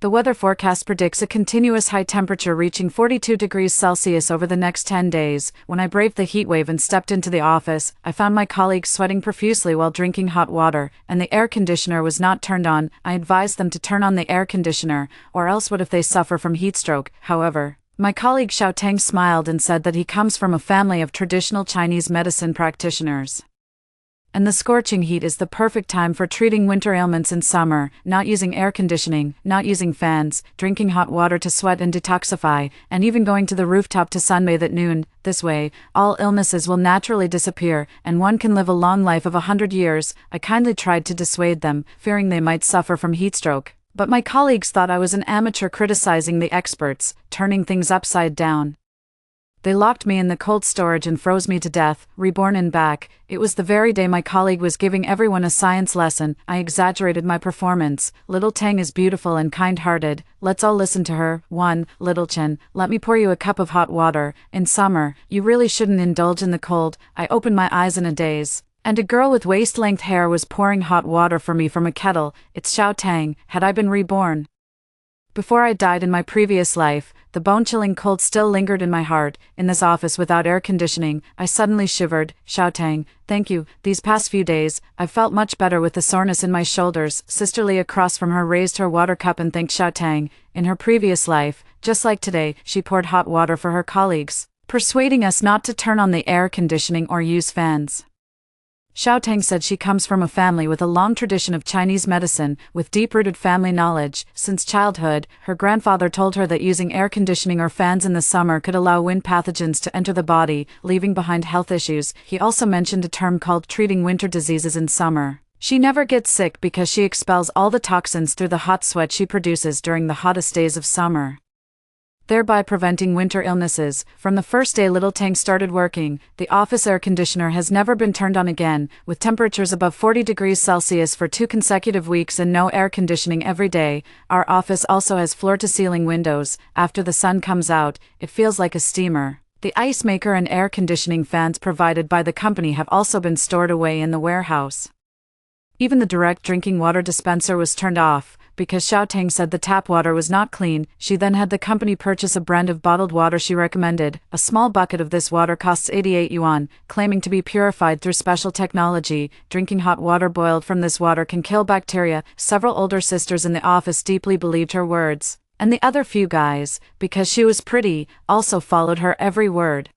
The weather forecast predicts a continuous high temperature reaching 42 degrees Celsius over the next 10 days. When I braved the heat wave and stepped into the office, I found my colleagues sweating profusely while drinking hot water, and the air conditioner was not turned on. I advised them to turn on the air conditioner, or else what if they suffer from heat stroke. However, my colleague Xiao Tang smiled and said that he comes from a family of traditional Chinese medicine practitioners. And the scorching heat is the perfect time for treating winter ailments in summer, not using air conditioning, not using fans, drinking hot water to sweat and detoxify, and even going to the rooftop to sunbathe at noon. This way, all illnesses will naturally disappear, and one can live a long life of 100 years. I kindly tried to dissuade them, fearing they might suffer from heat stroke. But my colleagues thought I was an amateur criticizing the experts, turning things upside down. They locked me in the cold storage and froze me to death. Reborn and back. It was the very day my colleague was giving everyone a science lesson. I exaggerated my performance. Little Tang is beautiful and kind-hearted. Let's all listen to her. 1. Little Chen, let me pour you a cup of hot water. In summer, you really shouldn't indulge in the cold. I opened my eyes in a daze. And a girl with waist-length hair was pouring hot water for me from a kettle. It's Xiao Tang. Had I been reborn? Before I died in my previous life, the bone-chilling cold still lingered in my heart. In this office without air conditioning, I suddenly shivered. Xiao Tang, thank you. These past few days, I've felt much better with the soreness in my shoulders. Sisterly across from her raised her water cup and thanked Xiao Tang. In her previous life, just like today, she poured hot water for her colleagues, persuading us not to turn on the air conditioning or use fans. Xiao Tang said she comes from a family with a long tradition of Chinese medicine, with deep-rooted family knowledge. Since childhood, her grandfather told her that using air conditioning or fans in the summer could allow wind pathogens to enter the body, leaving behind health issues. He also mentioned a term called treating winter diseases in summer. She never gets sick because she expels all the toxins through the hot sweat she produces during the hottest days of summer, thereby preventing winter illnesses. From the first day Little Tang started working, the office air conditioner has never been turned on again, with temperatures above 40 degrees Celsius for 2 consecutive weeks and no air conditioning every day. Our office also has floor-to-ceiling windows. After the sun comes out, it feels like a steamer. The ice maker and air conditioning fans provided by the company have also been stored away in the warehouse. Even the direct drinking water dispenser was turned off, because Xiao Tang said the tap water was not clean. She then had the company purchase a brand of bottled water she recommended. A small bucket of this water costs 88 yuan, claiming to be purified through special technology. Drinking hot water boiled from this water can kill bacteria. Several older sisters in the office deeply believed her words, and the other few guys, because she was pretty, also followed her every word.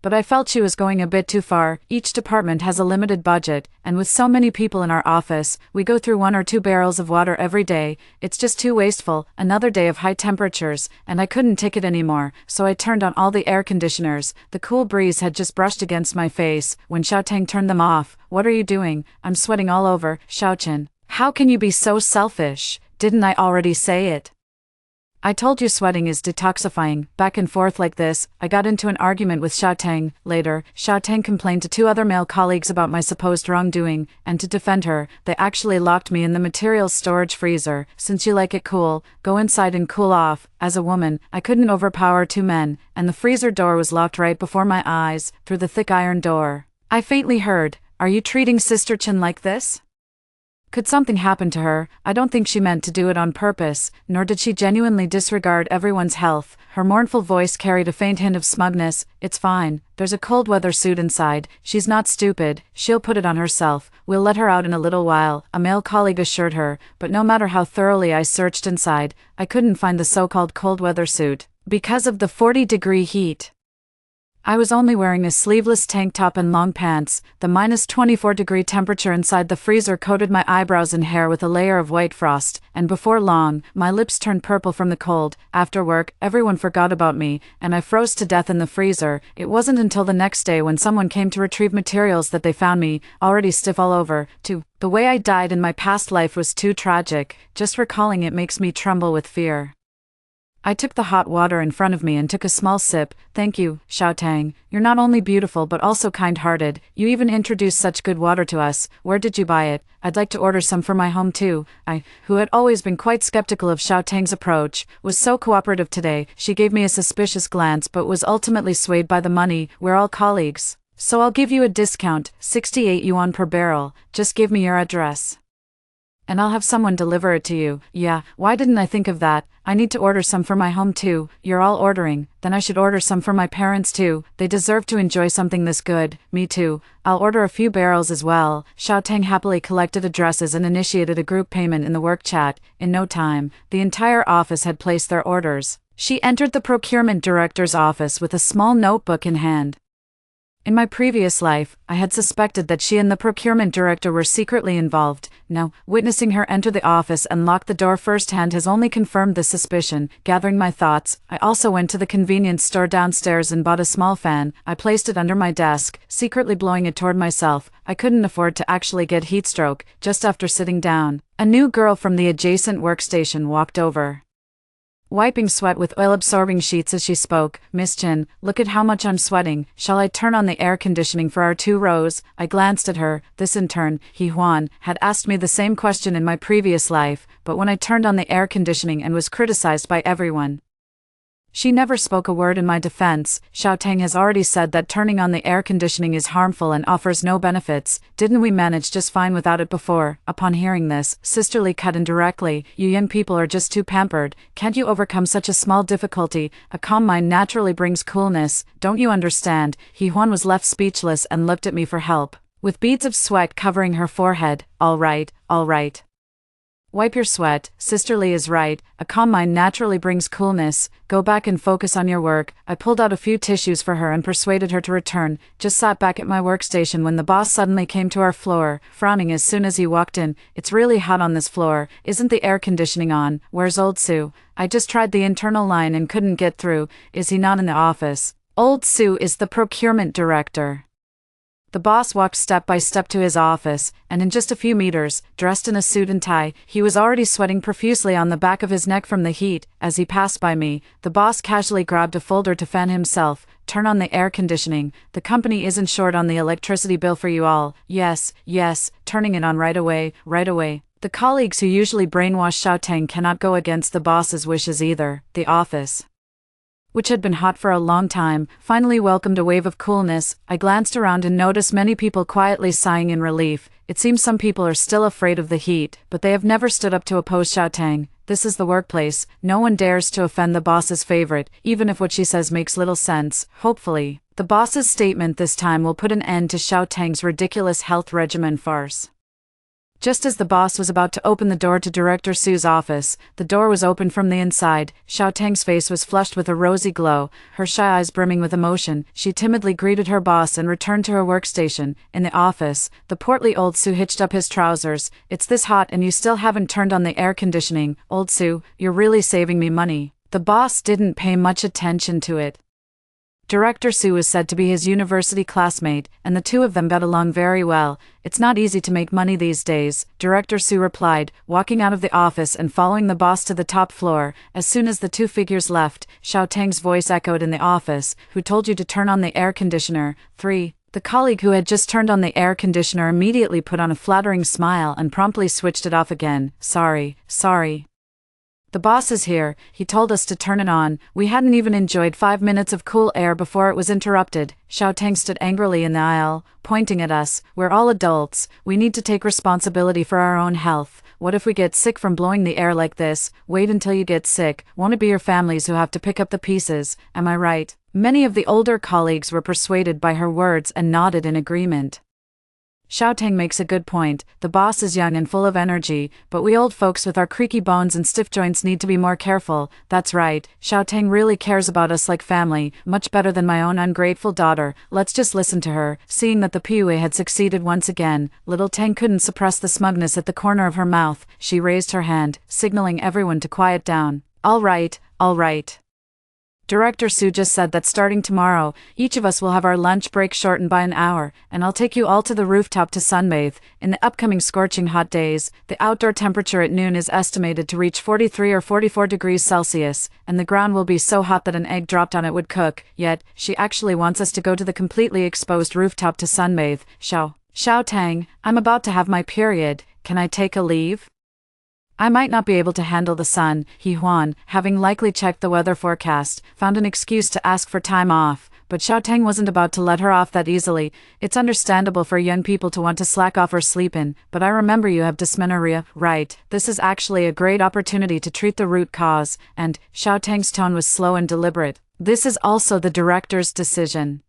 But I felt she was going a bit too far. Each department has a limited budget, and with so many people in our office, we go through 1 or 2 barrels of water every day. It's just too wasteful. Another day of high temperatures, and I couldn't take it anymore, so I turned on all the air conditioners. The cool breeze had just brushed against my face when Xiao Tang turned them off. What are you doing? I'm sweating all over. Xiao Chen, how can you be so selfish? Didn't I already say it? I told you sweating is detoxifying. Back and forth like this, I got into an argument with Xiao Tang. Later, Xiao Tang complained to 2 other male colleagues about my supposed wrongdoing, and to defend her, they actually locked me in the materials storage freezer. Since you like it cool, go inside and cool off. As a woman, I couldn't overpower 2 men, and the freezer door was locked right before my eyes, through the thick iron door. I faintly heard, "Are you treating Sister Chen like this?" Could something happen to her? I don't think she meant to do it on purpose, nor did she genuinely disregard everyone's health. Her mournful voice carried a faint hint of smugness. It's fine, there's a cold weather suit inside. She's not stupid, she'll put it on herself. We'll let her out in a little while, a male colleague assured her, but no matter how thoroughly I searched inside, I couldn't find the so-called cold weather suit, because of the 40-degree heat. I was only wearing a sleeveless tank top and long pants. The -24-degree temperature inside the freezer coated my eyebrows and hair with a layer of white frost, and before long, my lips turned purple from the cold. After work, everyone forgot about me, and I froze to death in the freezer. It wasn't until the next day when someone came to retrieve materials that they found me, already stiff all over. The way I died in my past life was too tragic. Just recalling it makes me tremble with fear. I took the hot water in front of me and took a small sip. Thank you, Xiao Tang. You're not only beautiful but also kind-hearted. You even introduced such good water to us. Where did you buy it? I'd like to order some for my home too. I, who had always been quite skeptical of Xiao Tang's approach, was so cooperative today. She gave me a suspicious glance but was ultimately swayed by the money. We're all colleagues, so I'll give you a discount, 68 yuan per barrel. Just give me your address, and I'll have someone deliver it to you. Yeah, why didn't I think of that? I need to order some for my home too. You're all ordering, then I should order some for my parents too. They deserve to enjoy something this good. Me too. I'll order a few barrels as well. Xiao Tang happily collected addresses and initiated a group payment in the work chat. In no time, the entire office had placed their orders. She entered the procurement director's office with a small notebook in hand. In my previous life, I had suspected that she and the procurement director were secretly involved. Now, witnessing her enter the office and lock the door firsthand has only confirmed this suspicion. Gathering my thoughts, I also went to the convenience store downstairs and bought a small fan. I placed it under my desk, secretly blowing it toward myself. I couldn't afford to actually get heat stroke. Just after sitting down, a new girl from the adjacent workstation walked over, wiping sweat with oil-absorbing sheets as she spoke. Miss Chin, look at how much I'm sweating. Shall I turn on the air conditioning for our 2 rows? I glanced at her. This intern, He Huan, had asked me the same question in my previous life, but when I turned on the air conditioning and was criticized by everyone, she never spoke a word in my defense. Xiao Tang has already said that turning on the air conditioning is harmful and offers no benefits. Didn't we manage just fine without it before? Upon hearing this, Sisterly cut in directly. You young people are just too pampered. Can't you overcome such a small difficulty? A calm mind naturally brings coolness. Don't you understand? He Huan was left speechless and looked at me for help, with beads of sweat covering her forehead. All right, all right. Wipe your sweat. Sisterly is right. A calm mind naturally brings coolness. Go back and focus on your work. I pulled out a few tissues for her and persuaded her to return. Just sat back at my workstation when the boss suddenly came to our floor, frowning as soon as he walked in. It's really hot on this floor. Isn't the air conditioning on? Where's Old Sue? I just tried the internal line and couldn't get through. Is he not in the office? Old Sue is the procurement director. The boss walked step by step to his office, and in just a few meters, dressed in a suit and tie, he was already sweating profusely on the back of his neck from the heat. As he passed by me, the boss casually grabbed a folder to fan himself. Turn on the air conditioning. The company isn't short on the electricity bill for you all. Yes, yes, turning it on right away, right away. The colleagues who usually brainwash Xiao Tang cannot go against the boss's wishes either. The office, which had been hot for a long time, finally welcomed a wave of coolness. I glanced around and noticed many people quietly sighing in relief. It seems some people are still afraid of the heat, but they have never stood up to oppose Xiao Tang. This is the workplace. No one dares to offend the boss's favorite, even if what she says makes little sense. Hopefully, the boss's statement this time will put an end to Xiao Tang's ridiculous health regimen farce. Just as the boss was about to open the door to Director Su's office, the door was opened from the inside. Xiao Tang's face was flushed with a rosy glow, her shy eyes brimming with emotion. She timidly greeted her boss and returned to her workstation. In the office, the portly Old Su hitched up his trousers. It's this hot and you still haven't turned on the air conditioning. Old Su, you're really saving me money. The boss didn't pay much attention to it. Director Su was said to be his university classmate, and the two of them got along very well. It's not easy to make money these days, Director Su replied, walking out of the office and following the boss to the top floor. As soon as the two figures left, Xiao Tang's voice echoed in the office. Who told you to turn on the air conditioner? 3. The colleague who had just turned on the air conditioner immediately put on a flattering smile and promptly switched it off again. Sorry. The boss is here. He told us to turn it on. We hadn't even enjoyed 5 minutes of cool air before it was interrupted. Xiao Tang stood angrily in the aisle, pointing at us. We're all adults. We need to take responsibility for our own health. What if we get sick from blowing the air like this? Wait until you get sick. Won't it be your families who have to pick up the pieces? Am I right? Many of the older colleagues were persuaded by her words and nodded in agreement. Xiao Tang makes a good point. The boss is young and full of energy, but we old folks with our creaky bones and stiff joints need to be more careful. That's right. Xiao Tang really cares about us like family, much better than my own ungrateful daughter. Let's just listen to her. Seeing that the PUA had succeeded once again, little Tang couldn't suppress the smugness at the corner of her mouth. She raised her hand, signaling everyone to quiet down. All right. Director Su just said that starting tomorrow, each of us will have our lunch break shortened by an hour, and I'll take you all to the rooftop to sunbathe. In the upcoming scorching hot days, the outdoor temperature at noon is estimated to reach 43 or 44 degrees Celsius, and the ground will be so hot that an egg dropped on it would cook. Yet, she actually wants us to go to the completely exposed rooftop to sunbathe. Xiao Tang, I'm about to have my period. Can I take a leave? I might not be able to handle the sun, Huan, having likely checked the weather forecast, found an excuse to ask for time off. But Xiaotang wasn't about to let her off that easily. It's understandable for young people to want to slack off or sleep in, but I remember you have dysmenorrhea, right? This is actually a great opportunity to treat the root cause, and Xiaotang's tone was slow and deliberate. This is also the director's decision.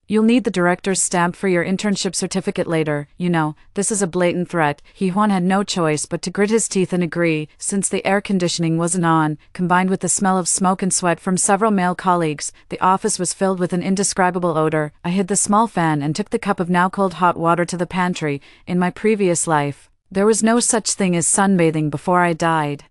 You'll need the director's stamp for your internship certificate later. You know, this is a blatant threat. Huan had no choice but to grit his teeth and agree, since the air conditioning wasn't on, combined with the smell of smoke and sweat from several male colleagues. The office was filled with an indescribable odor. I hid the small fan and took the cup of now cold hot water to the pantry. In my previous life, there was no such thing as sunbathing before I died.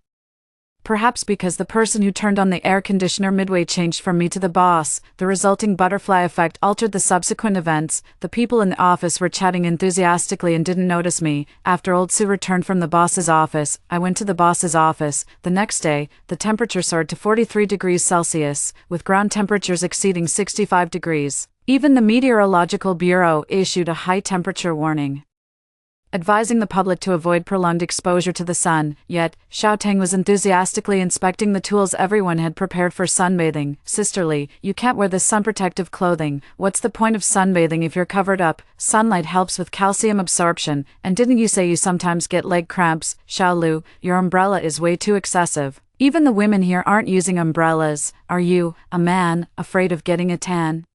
Perhaps because the person who turned on the air conditioner midway changed from me to the boss. The resulting butterfly effect altered the subsequent events. The people in the office were chatting enthusiastically and didn't notice me. After old Sue returned from the boss's office, I went to the boss's office. The next day, the temperature soared to 43 degrees Celsius, with ground temperatures exceeding 65 degrees. Even the Meteorological Bureau issued a high temperature warning, advising the public to avoid prolonged exposure to the sun. Yet, Xiaotang was enthusiastically inspecting the tools everyone had prepared for sunbathing. Sisterly, you can't wear this sun-protective clothing. What's the point of sunbathing if you're covered up? Sunlight helps with calcium absorption, and didn't you say you sometimes get leg cramps? Xiaolu, your umbrella is way too excessive. Even the women here aren't using umbrellas. Are you, a man, afraid of getting a tan?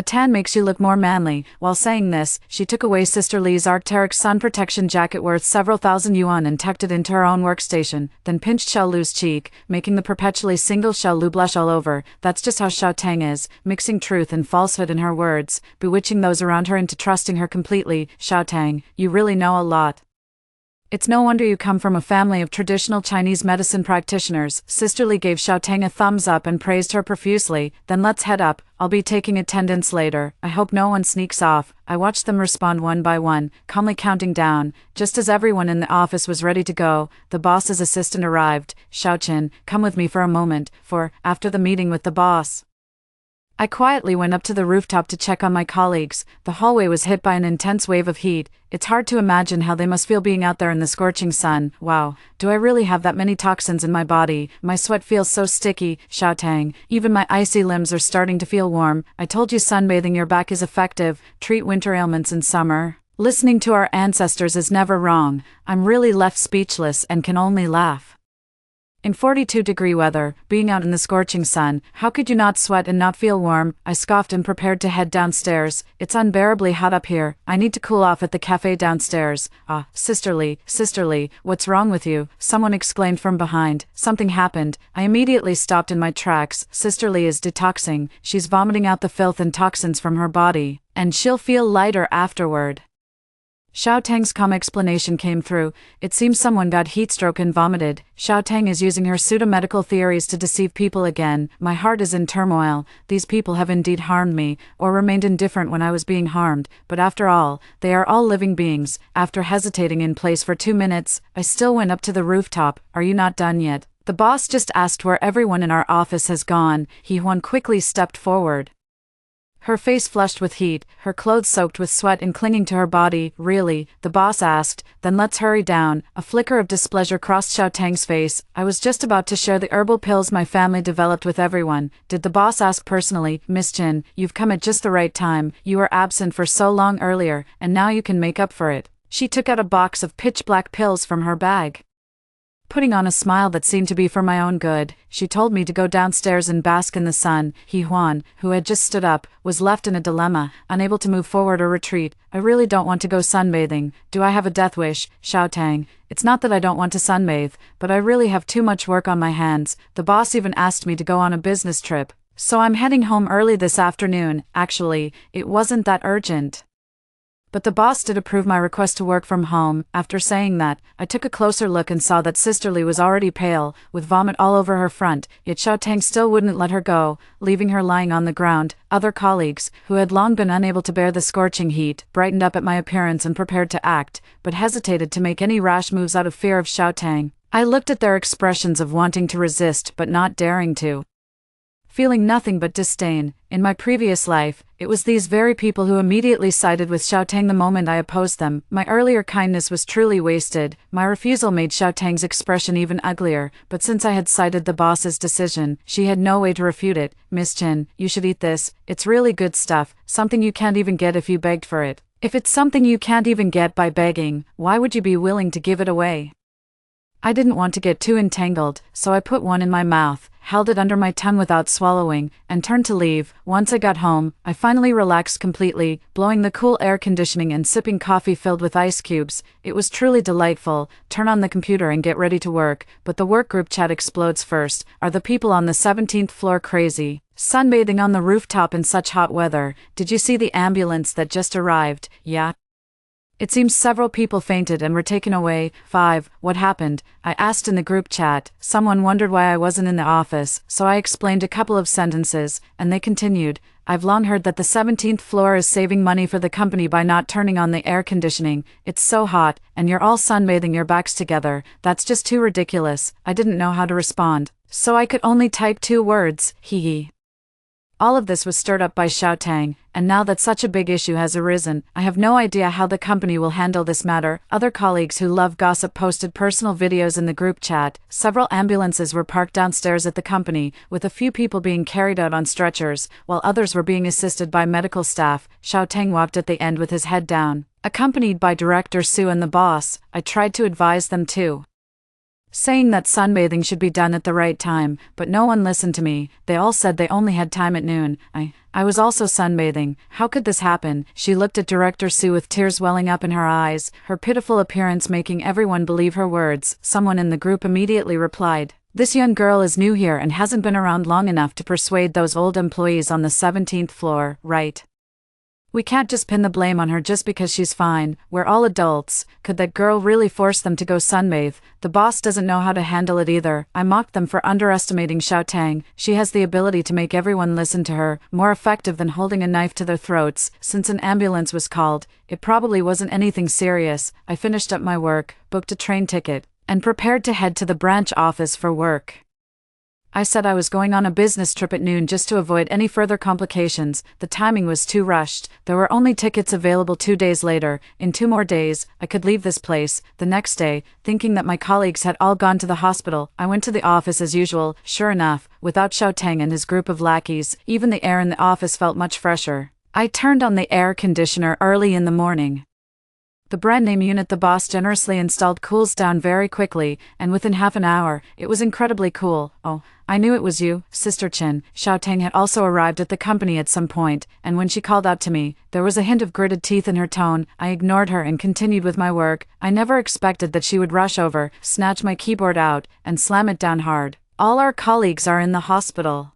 A tan makes you look more manly. While saying this, she took away Sister Li's Arc'teryx sun protection jacket worth several thousand yuan and tucked it into her own workstation, then pinched Xiaolu's cheek, making the perpetually single Xiaolu blush all over. That's just how Xiaotang is, mixing truth and falsehood in her words, bewitching those around her into trusting her completely. Xiaotang, you really know a lot. It's no wonder you come from a family of traditional Chinese medicine practitioners. Sister Li gave Xiaotang a thumbs up and praised her profusely. Then let's head up. I'll be taking attendance later. I hope no one sneaks off. I watched them respond one by one, calmly counting down. Just as everyone in the office was ready to go, the boss's assistant arrived. Xiaoqin, come with me for a moment, after the meeting with the boss. I quietly went up to the rooftop to check on my colleagues. The hallway was hit by an intense wave of heat. It's hard to imagine how they must feel being out there in the scorching sun. Wow, do I really have that many toxins in my body? My sweat feels so sticky. Xiaotang, even my icy limbs are starting to feel warm. I told you sunbathing your back is effective. Treat winter ailments in summer. Listening to our ancestors is never wrong. I'm really left speechless and can only laugh. In 42-degree weather, being out in the scorching sun, how could you not sweat and not feel warm? I scoffed and prepared to head downstairs. It's unbearably hot up here. I need to cool off at the cafe downstairs. Sister Li, what's wrong with you? Someone exclaimed from behind. Something happened. I immediately stopped in my tracks. Sister Li is detoxing. She's vomiting out the filth and toxins from her body, and she'll feel lighter afterward. Xiaotang's calm explanation came through. It seems someone got heatstroke and vomited. Xiaotang is using her pseudo-medical theories to deceive people again. My heart is in turmoil. These people have indeed harmed me, or remained indifferent when I was being harmed, but after all, they are all living beings. After hesitating in place for 2 minutes, I still went up to the rooftop. Are you not done yet? The boss just asked where everyone in our office has gone. Huan quickly stepped forward, her face flushed with heat, her clothes soaked with sweat and clinging to her body. Really? The boss asked. Then let's hurry down. A flicker of displeasure crossed Xiaotang's face. I was just about to share the herbal pills my family developed with everyone. Did the boss ask personally? Miss Jin, you've come at just the right time. You were absent for so long earlier, and now you can make up for it. She took out a box of pitch-black pills from her bag. Putting on a smile that seemed to be for my own good, she told me to go downstairs and bask in the sun. Huan, who had just stood up, was left in a dilemma, unable to move forward or retreat. I really don't want to go sunbathing. Do I have a death wish? Xiaotang, it's not that I don't want to sunbathe, but I really have too much work on my hands. The boss even asked me to go on a business trip, so I'm heading home early this afternoon. Actually, it wasn't that urgent. But the boss did approve my request to work from home. After saying that, I took a closer look and saw that Sister Li was already pale, with vomit all over her front, yet Xiaotang still wouldn't let her go, leaving her lying on the ground. Other colleagues, who had long been unable to bear the scorching heat, brightened up at my appearance and prepared to act, but hesitated to make any rash moves out of fear of Xiaotang. I looked at their expressions of wanting to resist but not daring to. feeling nothing but disdain. In my previous life, it was these very people who immediately sided with Xiaotang the moment I opposed them. My earlier kindness was truly wasted. My refusal made Xiaotang's expression even uglier, but since I had cited the boss's decision, she had no way to refute it. Miss Chen, you should eat this. It's really good stuff, something you can't even get if you begged for it. If it's something you can't even get by begging, why would you be willing to give it away? I didn't want to get too entangled, so I put one in my mouth, held it under my tongue without swallowing, and turned to leave. Once I got home, I finally relaxed completely, blowing the cool air conditioning and sipping coffee filled with ice cubes. It was truly delightful. Turn on the computer and get ready to work, but the work group chat explodes first. Are the people on the 17th floor crazy? Sunbathing on the rooftop in such hot weather. Did you see the ambulance that just arrived? Yeah. It seems several people fainted and were taken away. 5. What happened? I asked in the group chat. Someone wondered why I wasn't in the office, so I explained a couple of sentences, and they continued. I've long heard that the 17th floor is saving money for the company by not turning on the air conditioning. It's so hot, and you're all sunbathing your backs together. That's just too ridiculous. I didn't know how to respond, so I could only type 2 words. Hee hee. All of this was stirred up by Xiaotang, and now that such a big issue has arisen, I have no idea how the company will handle this matter. Other colleagues who love gossip posted personal videos in the group chat. Several ambulances were parked downstairs at the company, with a few people being carried out on stretchers, while others were being assisted by medical staff. Xiaotang walked at the end with his head down. Accompanied by Director Su and the boss, I tried to advise them too, saying that sunbathing should be done at the right time, but no one listened to me. They all said they only had time at noon. I was also sunbathing. How could this happen? She looked at Director Su with tears welling up in her eyes, her pitiful appearance making everyone believe her words. Someone in the group immediately replied, "This young girl is new here and hasn't been around long enough to persuade those old employees on the 17th floor, right? We can't just pin the blame on her just because she's fine. We're all adults. Could that girl really force them to go sunbathe? The boss doesn't know how to handle it either." I mocked them for underestimating Xiaotang. She has the ability to make everyone listen to her, more effective than holding a knife to their throats. Since an ambulance was called, it probably wasn't anything serious. I finished up my work, booked a train ticket, and prepared to head to the branch office for work. I said I was going on a business trip at noon just to avoid any further complications. The timing was too rushed. There were only tickets available 2 days later. In 2 more days, I could leave this place. The next day, thinking that my colleagues had all gone to the hospital, I went to the office as usual. Sure enough, without Xiaotang and his group of lackeys, even the air in the office felt much fresher. I turned on the air conditioner early in the morning. The brand name unit the boss generously installed cools down very quickly, and within half an hour, it was incredibly cool. Oh, I knew it was you, Sister Chen. Xiaotang had also arrived at the company at some point, and when she called out to me, there was a hint of gritted teeth in her tone. I ignored her and continued with my work. I never expected that she would rush over, snatch my keyboard out, and slam it down hard. All our colleagues are in the hospital,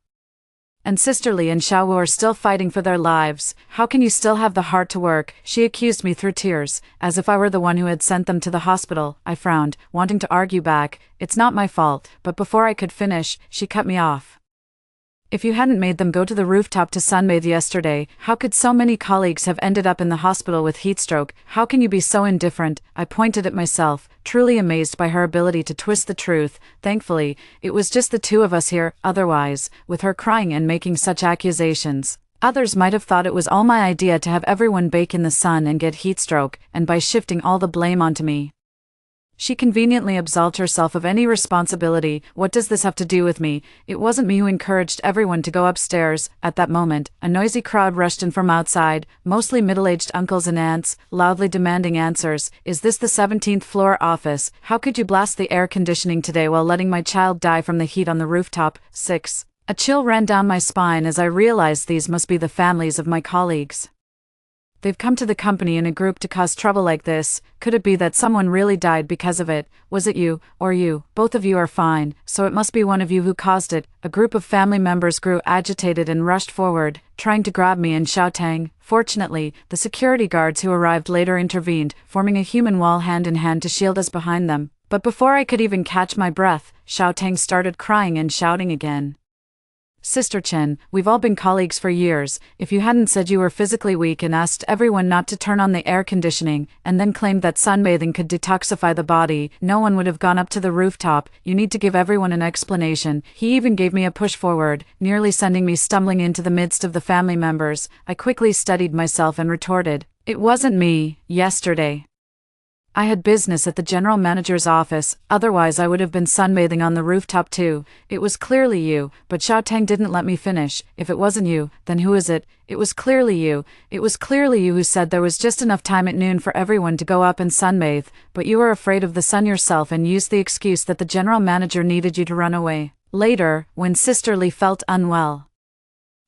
and Sister Li and Xiaowu are still fighting for their lives. How can you still have the heart to work? She accused me through tears, as if I were the one who had sent them to the hospital. I frowned, wanting to argue back. It's not my fault, but before I could finish, she cut me off. If you hadn't made them go to the rooftop to sunbathe yesterday, how could so many colleagues have ended up in the hospital with heatstroke? How can you be so indifferent? I pointed at myself, truly amazed by her ability to twist the truth. Thankfully, it was just the 2 of us here. Otherwise, with her crying and making such accusations, others might have thought it was all my idea to have everyone bake in the sun and get heatstroke, and by shifting all the blame onto me, she conveniently absolved herself of any responsibility. What does this have to do with me? It wasn't me who encouraged everyone to go upstairs. At that moment, a noisy crowd rushed in from outside, mostly middle-aged uncles and aunts, loudly demanding answers. Is this the 17th floor office? How could you blast the air conditioning today while letting my child die from the heat on the rooftop? 6. A chill ran down my spine as I realized these must be the families of my colleagues. They've come to the company in a group to cause trouble like this. Could it be that someone really died because of it? Was it you, or you? Both of you are fine, so it must be one of you who caused it. A group of family members grew agitated and rushed forward, trying to grab me and Xiaotang. Fortunately, the security guards who arrived later intervened, forming a human wall hand in hand to shield us behind them. But before I could even catch my breath, Xiaotang started crying and shouting again. Sister Chen, we've all been colleagues for years. If you hadn't said you were physically weak and asked everyone not to turn on the air conditioning, and then claimed that sunbathing could detoxify the body, no one would have gone up to the rooftop. You need to give everyone an explanation. He even gave me a push forward, nearly sending me stumbling into the midst of the family members. I quickly steadied myself and retorted, "It wasn't me, yesterday. I had business at the general manager's office, otherwise I would have been sunbathing on the rooftop too. It was clearly you," but Xiao Tang didn't let me finish. "If it wasn't you, then who is it? It was clearly you. It was clearly you who said there was just enough time at noon for everyone to go up and sunbathe, but you were afraid of the sun yourself and used the excuse that the general manager needed you to run away. Later, when Sister Li felt unwell,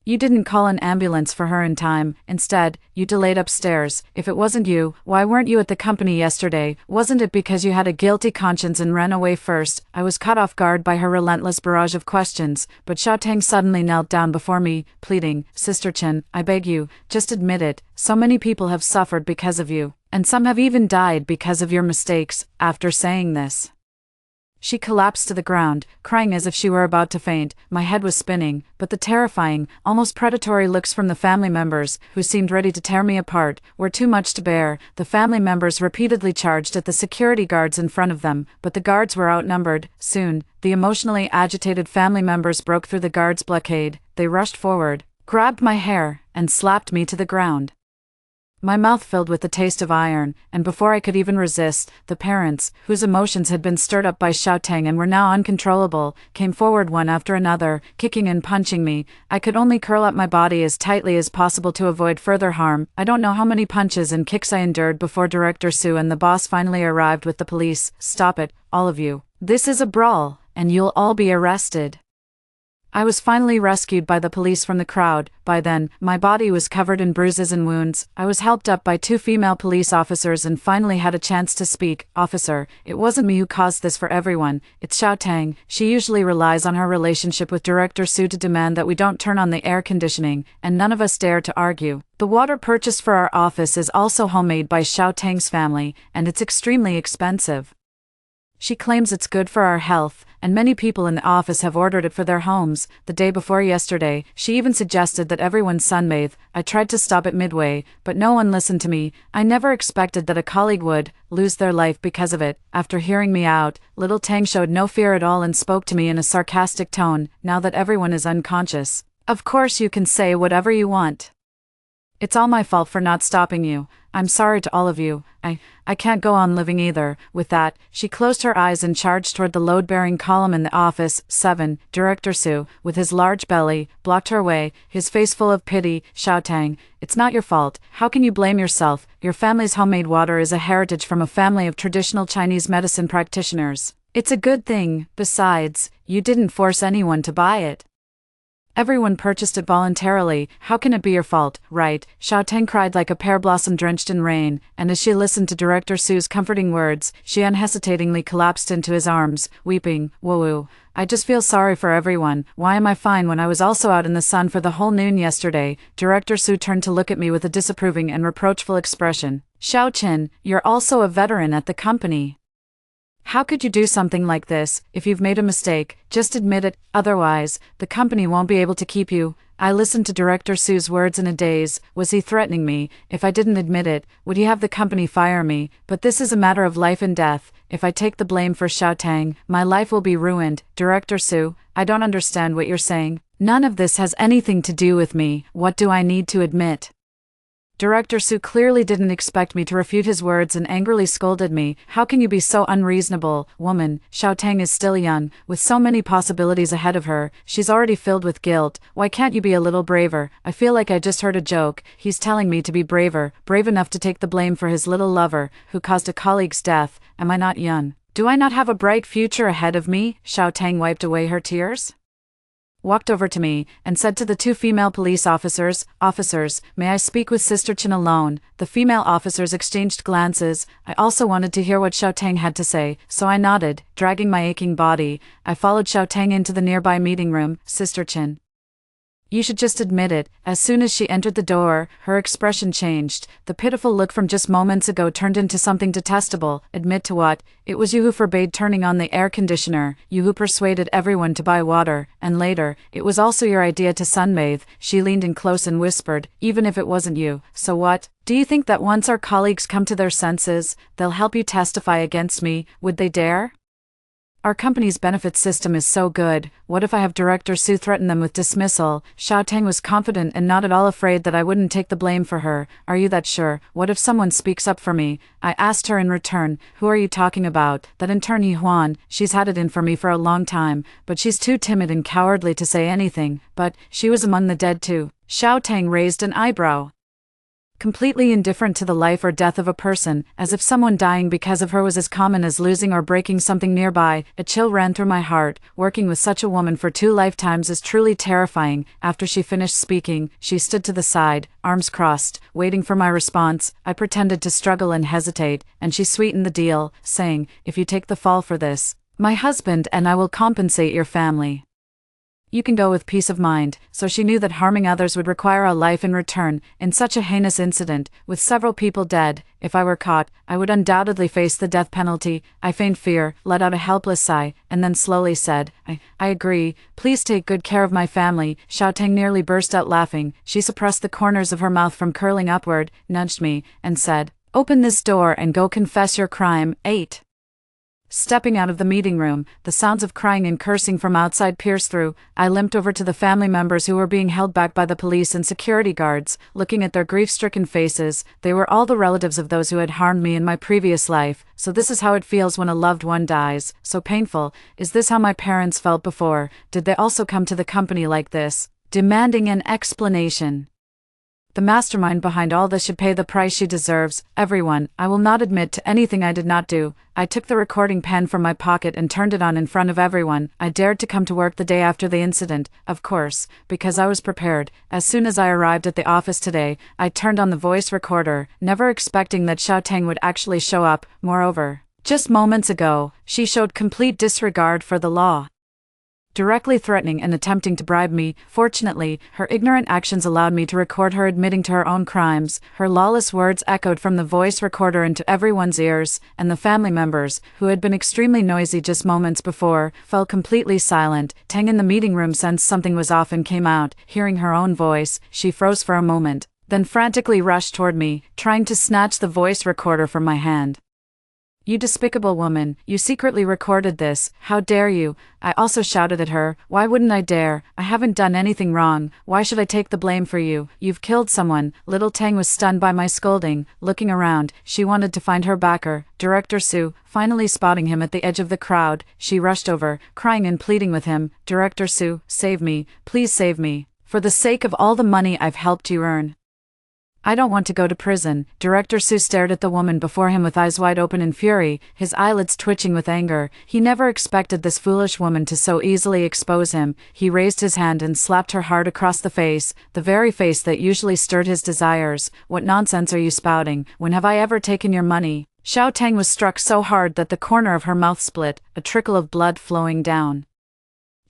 you didn't call an ambulance for her in time. Instead, you delayed upstairs. If it wasn't you, why weren't you at the company yesterday? Wasn't it because you had a guilty conscience and ran away first?" I was caught off guard by her relentless barrage of questions, but Xiao Tang suddenly knelt down before me, pleading, "Sister Chen, I beg you, just admit it. So many people have suffered because of you, and some have even died because of your mistakes." After saying this, she collapsed to the ground, crying as if she were about to faint. My head was spinning, but the terrifying, almost predatory looks from the family members, who seemed ready to tear me apart, were too much to bear. The family members repeatedly charged at the security guards in front of them, but the guards were outnumbered. Soon, the emotionally agitated family members broke through the guards' blockade. They rushed forward, grabbed my hair, and slapped me to the ground. My mouth filled with the taste of iron, and before I could even resist, the parents, whose emotions had been stirred up by Xiao Tang and were now uncontrollable, came forward one after another, kicking and punching me. I could only curl up my body as tightly as possible to avoid further harm. I don't know how many punches and kicks I endured before Director Su and the boss finally arrived with the police. "Stop it, all of you. This is a brawl, and you'll all be arrested." I was finally rescued by the police from the crowd. By then, my body was covered in bruises and wounds. I was helped up by 2 female police officers and finally had a chance to speak. "Officer, it wasn't me who caused this for everyone. It's Xiao Tang. She usually relies on her relationship with Director Su to demand that we don't turn on the air conditioning, and none of us dare to argue. The water purchased for our office is also homemade by Xiao Tang's family, and it's extremely expensive. She claims it's good for our health, and many people in the office have ordered it for their homes. The day before yesterday, she even suggested that everyone sunbathe. I tried to stop it midway, but no one listened to me. I never expected that a colleague would lose their life because of it." After hearing me out, little Tang showed no fear at all and spoke to me in a sarcastic tone. "Now that everyone is unconscious, of course you can say whatever you want. It's all my fault for not stopping you. I'm sorry to all of you. I can't go on living either." With that, she closed her eyes and charged toward the load-bearing column in the office. 7. Director Su, with his large belly, blocked her way, his face full of pity. "Xiao Tang, it's not your fault. How can you blame yourself? Your family's homemade water is a heritage from a family of traditional Chinese medicine practitioners. It's a good thing. Besides, you didn't force anyone to buy it. Everyone purchased it voluntarily. How can it be your fault?" "Right," Xiao Tang cried like a pear blossom drenched in rain, and as she listened to Director Su's comforting words, she unhesitatingly collapsed into his arms, weeping. "Woo-woo. I just feel sorry for everyone. Why am I fine when I was also out in the sun for the whole noon yesterday?" Director Su turned to look at me with a disapproving and reproachful expression. "Xiao Chen, you're also a veteran at the company. How could you do something like this? If you've made a mistake, just admit it, otherwise, the company won't be able to keep you." I listened to Director Su's words in a daze. Was he threatening me? If I didn't admit it, would he have the company fire me? But this is a matter of life and death. If I take the blame for Xiao Tang, my life will be ruined. Director Su, I don't understand what you're saying. None of this has anything to do with me. What do I need to admit? Director Su clearly didn't expect me to refute his words and angrily scolded me. "How can you be so unreasonable? Woman, Xiao Tang is still young, with so many possibilities ahead of her. She's already filled with guilt. Why can't you be a little braver?" I feel like I just heard a joke. He's telling me to be braver, brave enough to take the blame for his little lover, who caused a colleague's death. Am I not young? Do I not have a bright future ahead of me? Xiao Tang wiped away her tears, walked over to me, and said to the 2 female police officers, "Officers, may I speak with Sister Chen alone?" The female officers exchanged glances. I also wanted to hear what Xiao Tang had to say, so I nodded, dragging my aching body. I followed Xiao Tang into the nearby meeting room. "Sister Chen, You should just admit it. As soon as she entered the door, her expression changed. The pitiful look from just moments ago turned into something detestable. Admit to what? It was you who forbade turning on the air conditioner, you who persuaded everyone to buy water, and later, it was also your idea to sunbathe. She leaned in close and whispered, even if it wasn't you, so what? Do you think that once our colleagues come to their senses, they'll help you testify against me? Would they dare? Our company's benefits system is so good. What if I have Director Sue threaten them with dismissal? Xiaotang was confident and not at all afraid that I wouldn't take the blame for her. Are you that sure? What if someone speaks up for me? I asked her in return, who are you talking about? That intern Yuan, she's had it in for me for a long time, but she's too timid and cowardly to say anything. But she was among the dead too. Xiaotang raised an eyebrow. Completely indifferent to the life or death of a person, as if someone dying because of her was as common as losing or breaking something nearby. A chill ran through my heart. Working with such a woman for 2 lifetimes is truly terrifying. After she finished speaking, she stood to the side, arms crossed, waiting for my response. I pretended to struggle and hesitate, and she sweetened the deal, saying, if you take the fall for this, my husband and I will compensate your family. You can go with peace of mind. So she knew that harming others would require a life in return. In such a heinous incident, with several people dead, if I were caught, I would undoubtedly face the death penalty. I feigned fear, let out a helpless sigh, and then slowly said, I agree. Please take good care of my family. Xiaotang nearly burst out laughing. She suppressed the corners of her mouth from curling upward, nudged me, and said, open this door and go confess your crime. 8. Stepping out of the meeting room, the sounds of crying and cursing from outside pierced through. I limped over to the family members who were being held back by the police and security guards. Looking at their grief-stricken faces, they were all the relatives of those who had harmed me in my previous life. So this is how it feels when a loved one dies. So painful. Is this how my parents felt before? Did they also come to the company like this, demanding an explanation? The mastermind behind all this should pay the price she deserves. Everyone, I will not admit to anything I did not do. I took the recording pen from my pocket and turned it on in front of everyone. I dared to come to work the day after the incident, of course, because I was prepared. As soon as I arrived at the office today, I turned on the voice recorder, never expecting that Xiaotang would actually show up. Moreover, just moments ago, she showed complete disregard for the law, directly threatening and attempting to bribe me. Fortunately, her ignorant actions allowed me to record her admitting to her own crimes. Her lawless words echoed from the voice recorder into everyone's ears, and the family members, who had been extremely noisy just moments before, fell completely silent. Tang in the meeting room sensed something was off and came out. Hearing her own voice, she froze for a moment, then frantically rushed toward me, trying to snatch the voice recorder from my hand. You despicable woman, you secretly recorded this, how dare you? I also shouted at her, why wouldn't I dare? I haven't done anything wrong, why should I take the blame for you? You've killed someone. Little Tang was stunned by my scolding. Looking around, she wanted to find her backer, Director Sue. Finally spotting him at the edge of the crowd, she rushed over, crying and pleading with him, Director Sue, save me, please save me, for the sake of all the money I've helped you earn. I don't want to go to prison. Director Sue stared at the woman before him with eyes wide open in fury, his eyelids twitching with anger. He never expected this foolish woman to so easily expose him. He raised his hand and slapped her hard across the face, the very face that usually stirred his desires. What nonsense are you spouting? When have I ever taken your money? Xiaotang was struck so hard that the corner of her mouth split, a trickle of blood flowing down.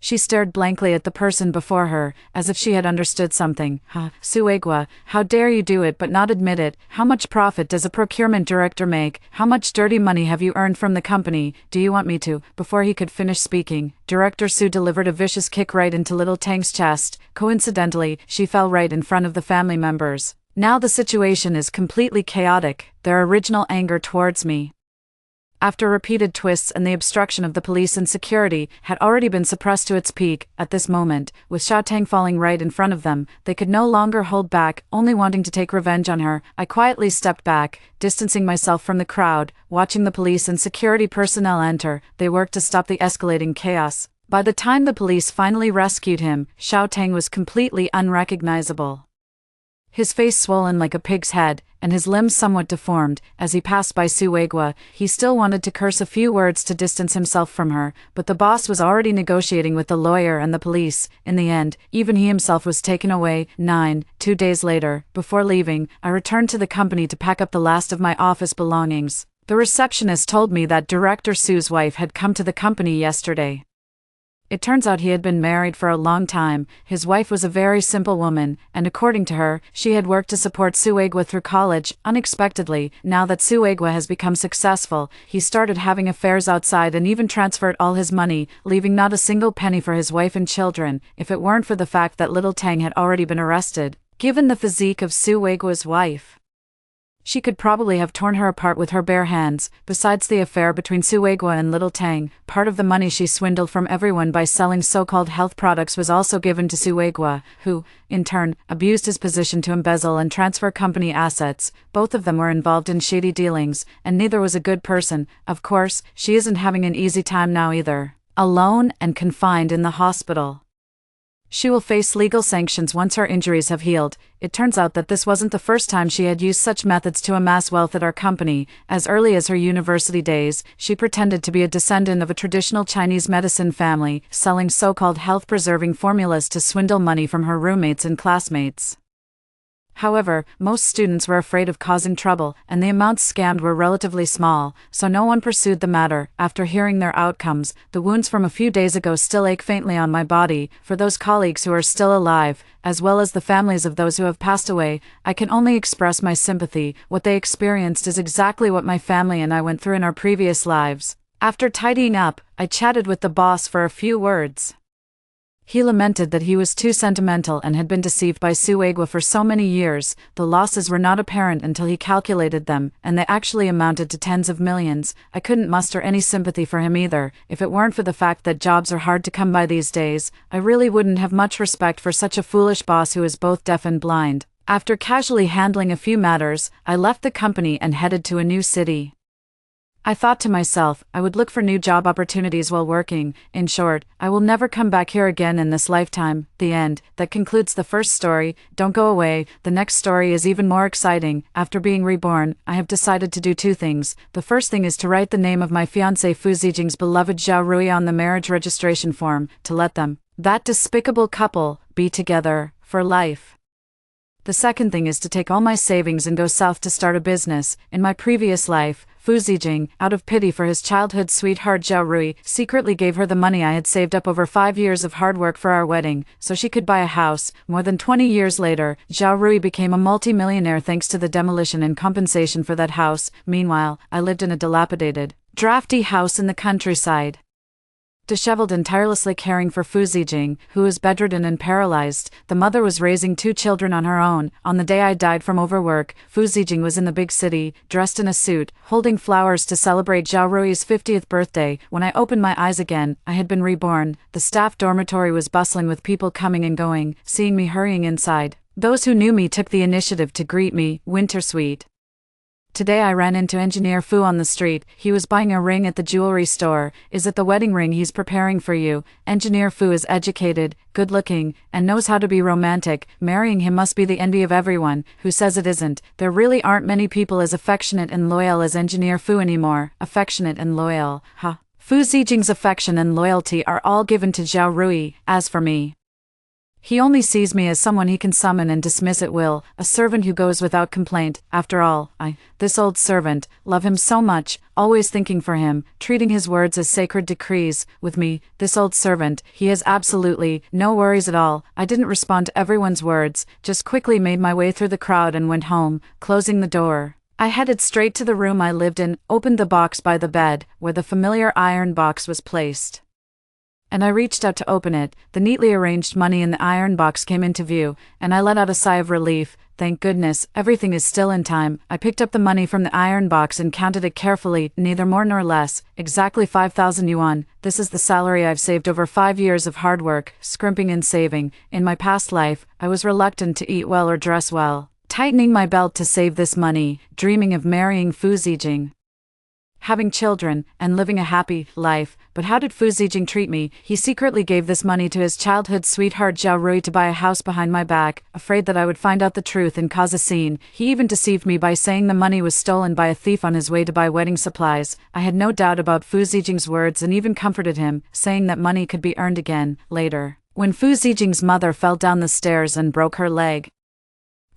She stared blankly at the person before her, as if she had understood something. Suegua, how dare you do it but not admit it? How much profit does a procurement director make? How much dirty money have you earned from the company? Do you want me to? Before he could finish speaking, Director Sue delivered a vicious kick right into little Tang's chest. Coincidentally, she fell right in front of the family members. Now the situation is completely chaotic, their original anger towards me, after repeated twists and the obstruction of the police and security, had already been suppressed to its peak. At this moment, with Xiaotang falling right in front of them, they could no longer hold back, only wanting to take revenge on her. I quietly stepped back, distancing myself from the crowd, watching the police and security personnel enter. They worked to stop the escalating chaos. By the time the police finally rescued him, Xiaotang was completely unrecognizable. His face swollen like a pig's head, and his limbs somewhat deformed. As he passed by Suegua, he still wanted to curse a few words to distance himself from her, but the boss was already negotiating with the lawyer and the police. In the end, even he himself was taken away. 2 days later, before leaving, I returned to the company to pack up the last of my office belongings. The receptionist told me that Director Sue's wife had come to the company yesterday. It turns out he had been married for a long time. His wife was a very simple woman, and according to her, she had worked to support Suegwa through college. Unexpectedly, now that Suegwa has become successful, he started having affairs outside and even transferred all his money, leaving not a single penny for his wife and children, if it weren't for the fact that little Tang had already been arrested. Given the physique of Suegwa's wife, she could probably have torn her apart with her bare hands. Besides the affair between Suegwa and little Tang, part of the money she swindled from everyone by selling so-called health products was also given to Suegwa, who, in turn, abused his position to embezzle and transfer company assets. Both of them were involved in shady dealings, and neither was a good person. Of course, she isn't having an easy time now either. Alone and confined in the hospital. She will face legal sanctions once her injuries have healed. It turns out that this wasn't the first time she had used such methods to amass wealth at our company. As early as her university days, she pretended to be a descendant of a traditional Chinese medicine family, selling so-called health-preserving formulas to swindle money from her roommates and classmates. However, most students were afraid of causing trouble, and the amounts scammed were relatively small, so no one pursued the matter. After hearing their outcomes, the wounds from a few days ago still ache faintly on my body. For those colleagues who are still alive, as well as the families of those who have passed away, I can only express my sympathy. What they experienced is exactly what my family and I went through in our previous lives. After tidying up, I chatted with the boss for a few words. He lamented that he was too sentimental and had been deceived by Suegwa for so many years. The losses were not apparent until he calculated them, and they actually amounted to tens of millions. I couldn't muster any sympathy for him either. If it weren't for the fact that jobs are hard to come by these days, I really wouldn't have much respect for such a foolish boss who is both deaf and blind. After casually handling a few matters, I left the company and headed to a new city. I thought to myself, I would look for new job opportunities while working. In short, I will never come back here again in this lifetime. The end. That concludes the first story. Don't go away. The next story is even more exciting. After being reborn, I have decided to do two things. The first thing is to write the name of my fiancé Fu Zijing's beloved Zhao Rui on the marriage registration form, to let them, that despicable couple, be together for life. The second thing is to take all my savings and go south to start a business. In my previous life, Fu Zijing, out of pity for his childhood sweetheart Zhao Rui, secretly gave her the money I had saved up over 5 years of hard work for our wedding, so she could buy a house. More than 20 years later, Zhao Rui became a multi-millionaire thanks to the demolition and compensation for that house. Meanwhile, I lived in a dilapidated, drafty house in the countryside. Disheveled and tirelessly caring for Fu Zijing, who was bedridden and paralyzed. The mother was raising 2 children on her own. On the day I died from overwork, Fu Zijing was in the big city, dressed in a suit, holding flowers to celebrate Zhao Rui's 50th birthday. When I opened my eyes again, I had been reborn. The staff dormitory was bustling with people coming and going. Seeing me hurrying inside, those who knew me took the initiative to greet me, Wintersweet. Today I ran into Engineer Fu on the street. He was buying a ring at the jewelry store. Is it the wedding ring he's preparing for you? Engineer Fu is educated, good-looking, and knows how to be romantic. Marrying him must be the envy of everyone. Who says it isn't? There really aren't many people as affectionate and loyal as Engineer Fu anymore. Affectionate and loyal, huh? Fu Zijing's affection and loyalty are all given to Zhao Rui. As for me, he only sees me as someone he can summon and dismiss at will, a servant who goes without complaint. After all, this old servant, love him so much, always thinking for him, treating his words as sacred decrees. With me, this old servant, he has absolutely no worries at all. I didn't respond to everyone's words, just quickly made my way through the crowd and went home, closing the door. I headed straight to the room I lived in, opened the box by the bed, where the familiar iron box was placed, and I reached out to open it. The neatly arranged money in the iron box came into view, and I let out a sigh of relief. Thank goodness, everything is still in time. I picked up the money from the iron box and counted it carefully, neither more nor less, exactly 5,000 yuan. This is the salary I've saved over 5 years of hard work, scrimping and saving. In my past life, I was reluctant to eat well or dress well, tightening my belt to save this money, dreaming of marrying Fu Zijing, having children, and living a happy life. But how did Fu Zijing treat me? He secretly gave this money to his childhood sweetheart Zhao Rui to buy a house behind my back, afraid that I would find out the truth and cause a scene. He even deceived me by saying the money was stolen by a thief on his way to buy wedding supplies. I had no doubt about Fu Zijing's words and even comforted him, saying that money could be earned again, later. When Fu Zijing's mother fell down the stairs and broke her leg,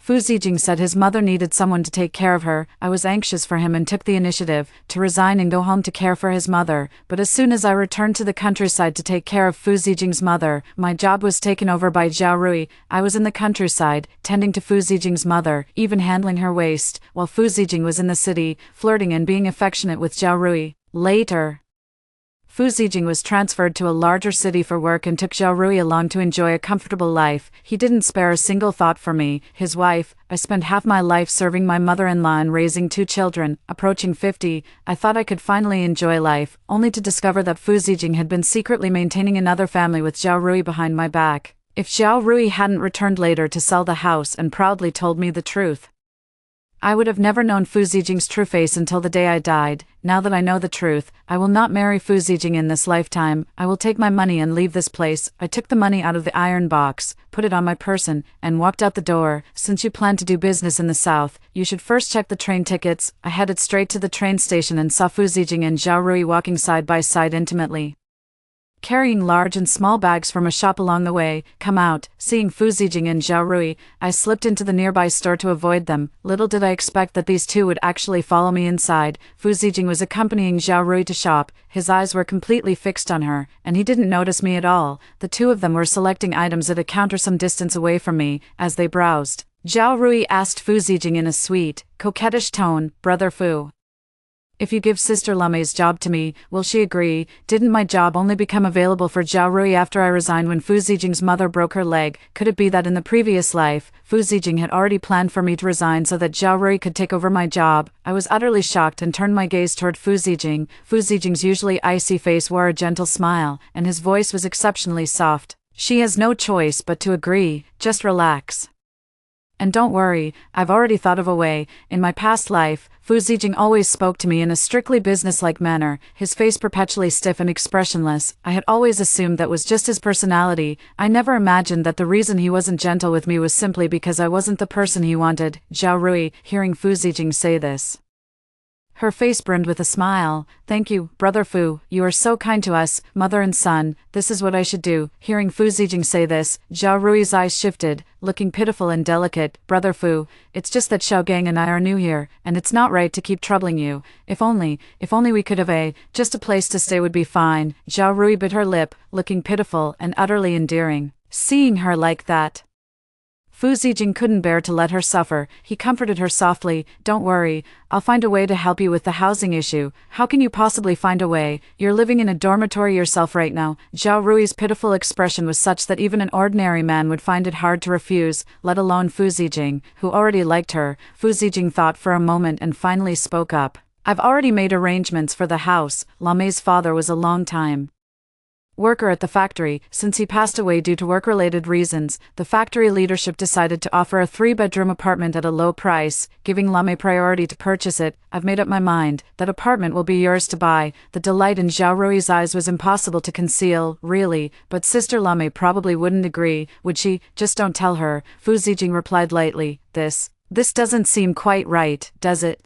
Fu Zijing said his mother needed someone to take care of her. I was anxious for him and took the initiative to resign and go home to care for his mother, but as soon as I returned to the countryside to take care of Fu Zijing's mother, my job was taken over by Zhao Rui. I was in the countryside, tending to Fu Zijing's mother, even handling her waste, while Fu Zijing was in the city, flirting and being affectionate with Zhao Rui. Later, Fu Zijing was transferred to a larger city for work and took Zhao Rui along to enjoy a comfortable life. He didn't spare a single thought for me, his wife. I spent half my life serving my mother-in-law and raising 2 children. Approaching 50, I thought I could finally enjoy life, only to discover that Fu Zijing had been secretly maintaining another family with Zhao Rui behind my back. If Zhao Rui hadn't returned later to sell the house and proudly told me the truth, I would have never known Fu Zijing's true face until the day I died. Now that I know the truth, I will not marry Fu Zijing in this lifetime. I will take my money and leave this place. I took the money out of the iron box, put it on my person, and walked out the door. Since you plan to do business in the south, you should first check the train tickets. I headed straight to the train station and saw Fu Zijing and Zhao Rui walking side by side intimately, carrying large and small bags from a shop along the way. Come out. Seeing Fu Zijing and Zhao Rui, I slipped into the nearby store to avoid them. Little did I expect that these two would actually follow me inside. Fu Zijing was accompanying Zhao Rui to shop. His eyes were completely fixed on her, and he didn't notice me at all. The two of them were selecting items at a counter some distance away from me. As they browsed, Zhao Rui asked Fu Zijing in a sweet, coquettish tone, "Brother Fu, if you give Sister Lamei's job to me, will she agree?" Didn't my job only become available for Zhao Rui after I resigned when Fu Zijing's mother broke her leg? Could it be that in the previous life, Fu Zijing had already planned for me to resign so that Zhao Rui could take over my job? I was utterly shocked and turned my gaze toward Fu Zijing. Fu Zijing's usually icy face wore a gentle smile, and his voice was exceptionally soft. "She has no choice but to agree. Just relax. And don't worry, I've already thought of a way. In my past life, Fu Zijing always spoke to me in a strictly business-like manner, his face perpetually stiff and expressionless. I had always assumed that was just his personality. I never imagined that the reason he wasn't gentle with me was simply because I wasn't the person he wanted." Zhao Rui, hearing Fu Zijing say this, her face brimmed with a smile. "Thank you, Brother Fu, you are so kind to us, mother and son. This is what I should do." Hearing Fu Zijing say this, Zhao Rui's eyes shifted, looking pitiful and delicate. "Brother Fu, it's just that Xiaogang and I are new here, and it's not right to keep troubling you. If only we could have just a place to stay would be fine." Zhao Rui bit her lip, looking pitiful and utterly endearing. Seeing her like that, Fu Zijing couldn't bear to let her suffer. He comforted her softly. "Don't worry, I'll find a way to help you with the housing issue." "How can you possibly find a way? You're living in a dormitory yourself right now." Zhao Rui's pitiful expression was such that even an ordinary man would find it hard to refuse, let alone Fu Zijing, who already liked her. Fu Zijing thought for a moment and finally spoke up. "I've already made arrangements for the house." Lamei's father was a long-time worker at the factory. Since he passed away due to work-related reasons, the factory leadership decided to offer a 3-bedroom apartment at a low price, giving Lamei priority to purchase it. "I've made up my mind. That apartment will be yours to buy." The delight in Zhao Rui's eyes was impossible to conceal. "Really? But Sister Lamei probably wouldn't agree, would she?" "Just don't tell her," Fu Zijing replied lightly. This doesn't seem quite right, does it?"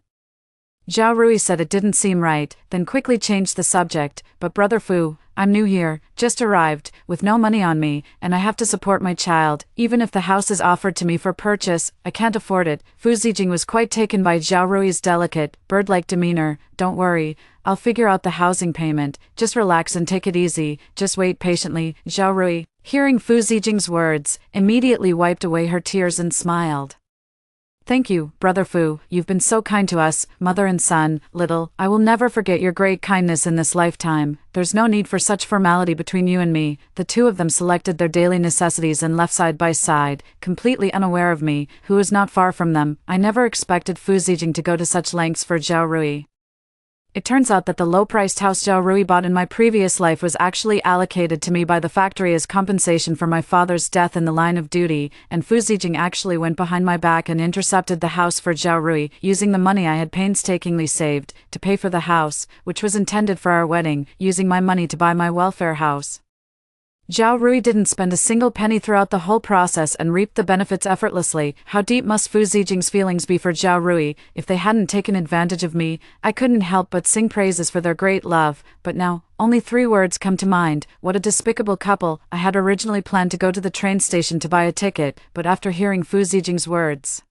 Zhao Rui said it didn't seem right, then quickly changed the subject. "But Brother Fu, I'm new here, just arrived, with no money on me, and I have to support my child. Even if the house is offered to me for purchase, I can't afford it." Fu Zijing was quite taken by Zhao Rui's delicate, bird-like demeanor. "Don't worry, I'll figure out the housing payment. Just relax and take it easy. Just wait patiently." Zhao Rui, hearing Fu Zijing's words, immediately wiped away her tears and smiled. "Thank you, Brother Fu, you've been so kind to us, mother and son. I will never forget your great kindness in this lifetime. There's no need for such formality between you and me." The two of them selected their daily necessities and left side by side, completely unaware of me, who was not far from them. I never expected Fu Zijing to go to such lengths for Zhao Rui. It turns out that the low-priced house Zhao Rui bought in my previous life was actually allocated to me by the factory as compensation for my father's death in the line of duty, and Fu Zijing actually went behind my back and intercepted the house for Zhao Rui, using the money I had painstakingly saved to pay for the house, which was intended for our wedding, using my money to buy my welfare house. Zhao Rui didn't spend a single penny throughout the whole process and reaped the benefits effortlessly. How deep must Fu Zijing's feelings be for Zhao Rui? If they hadn't taken advantage of me, I couldn't help but sing praises for their great love. But now, only 3 words come to mind. What a despicable couple. I had originally planned to go to the train station to buy a ticket, but after hearing Fu Zijing's words,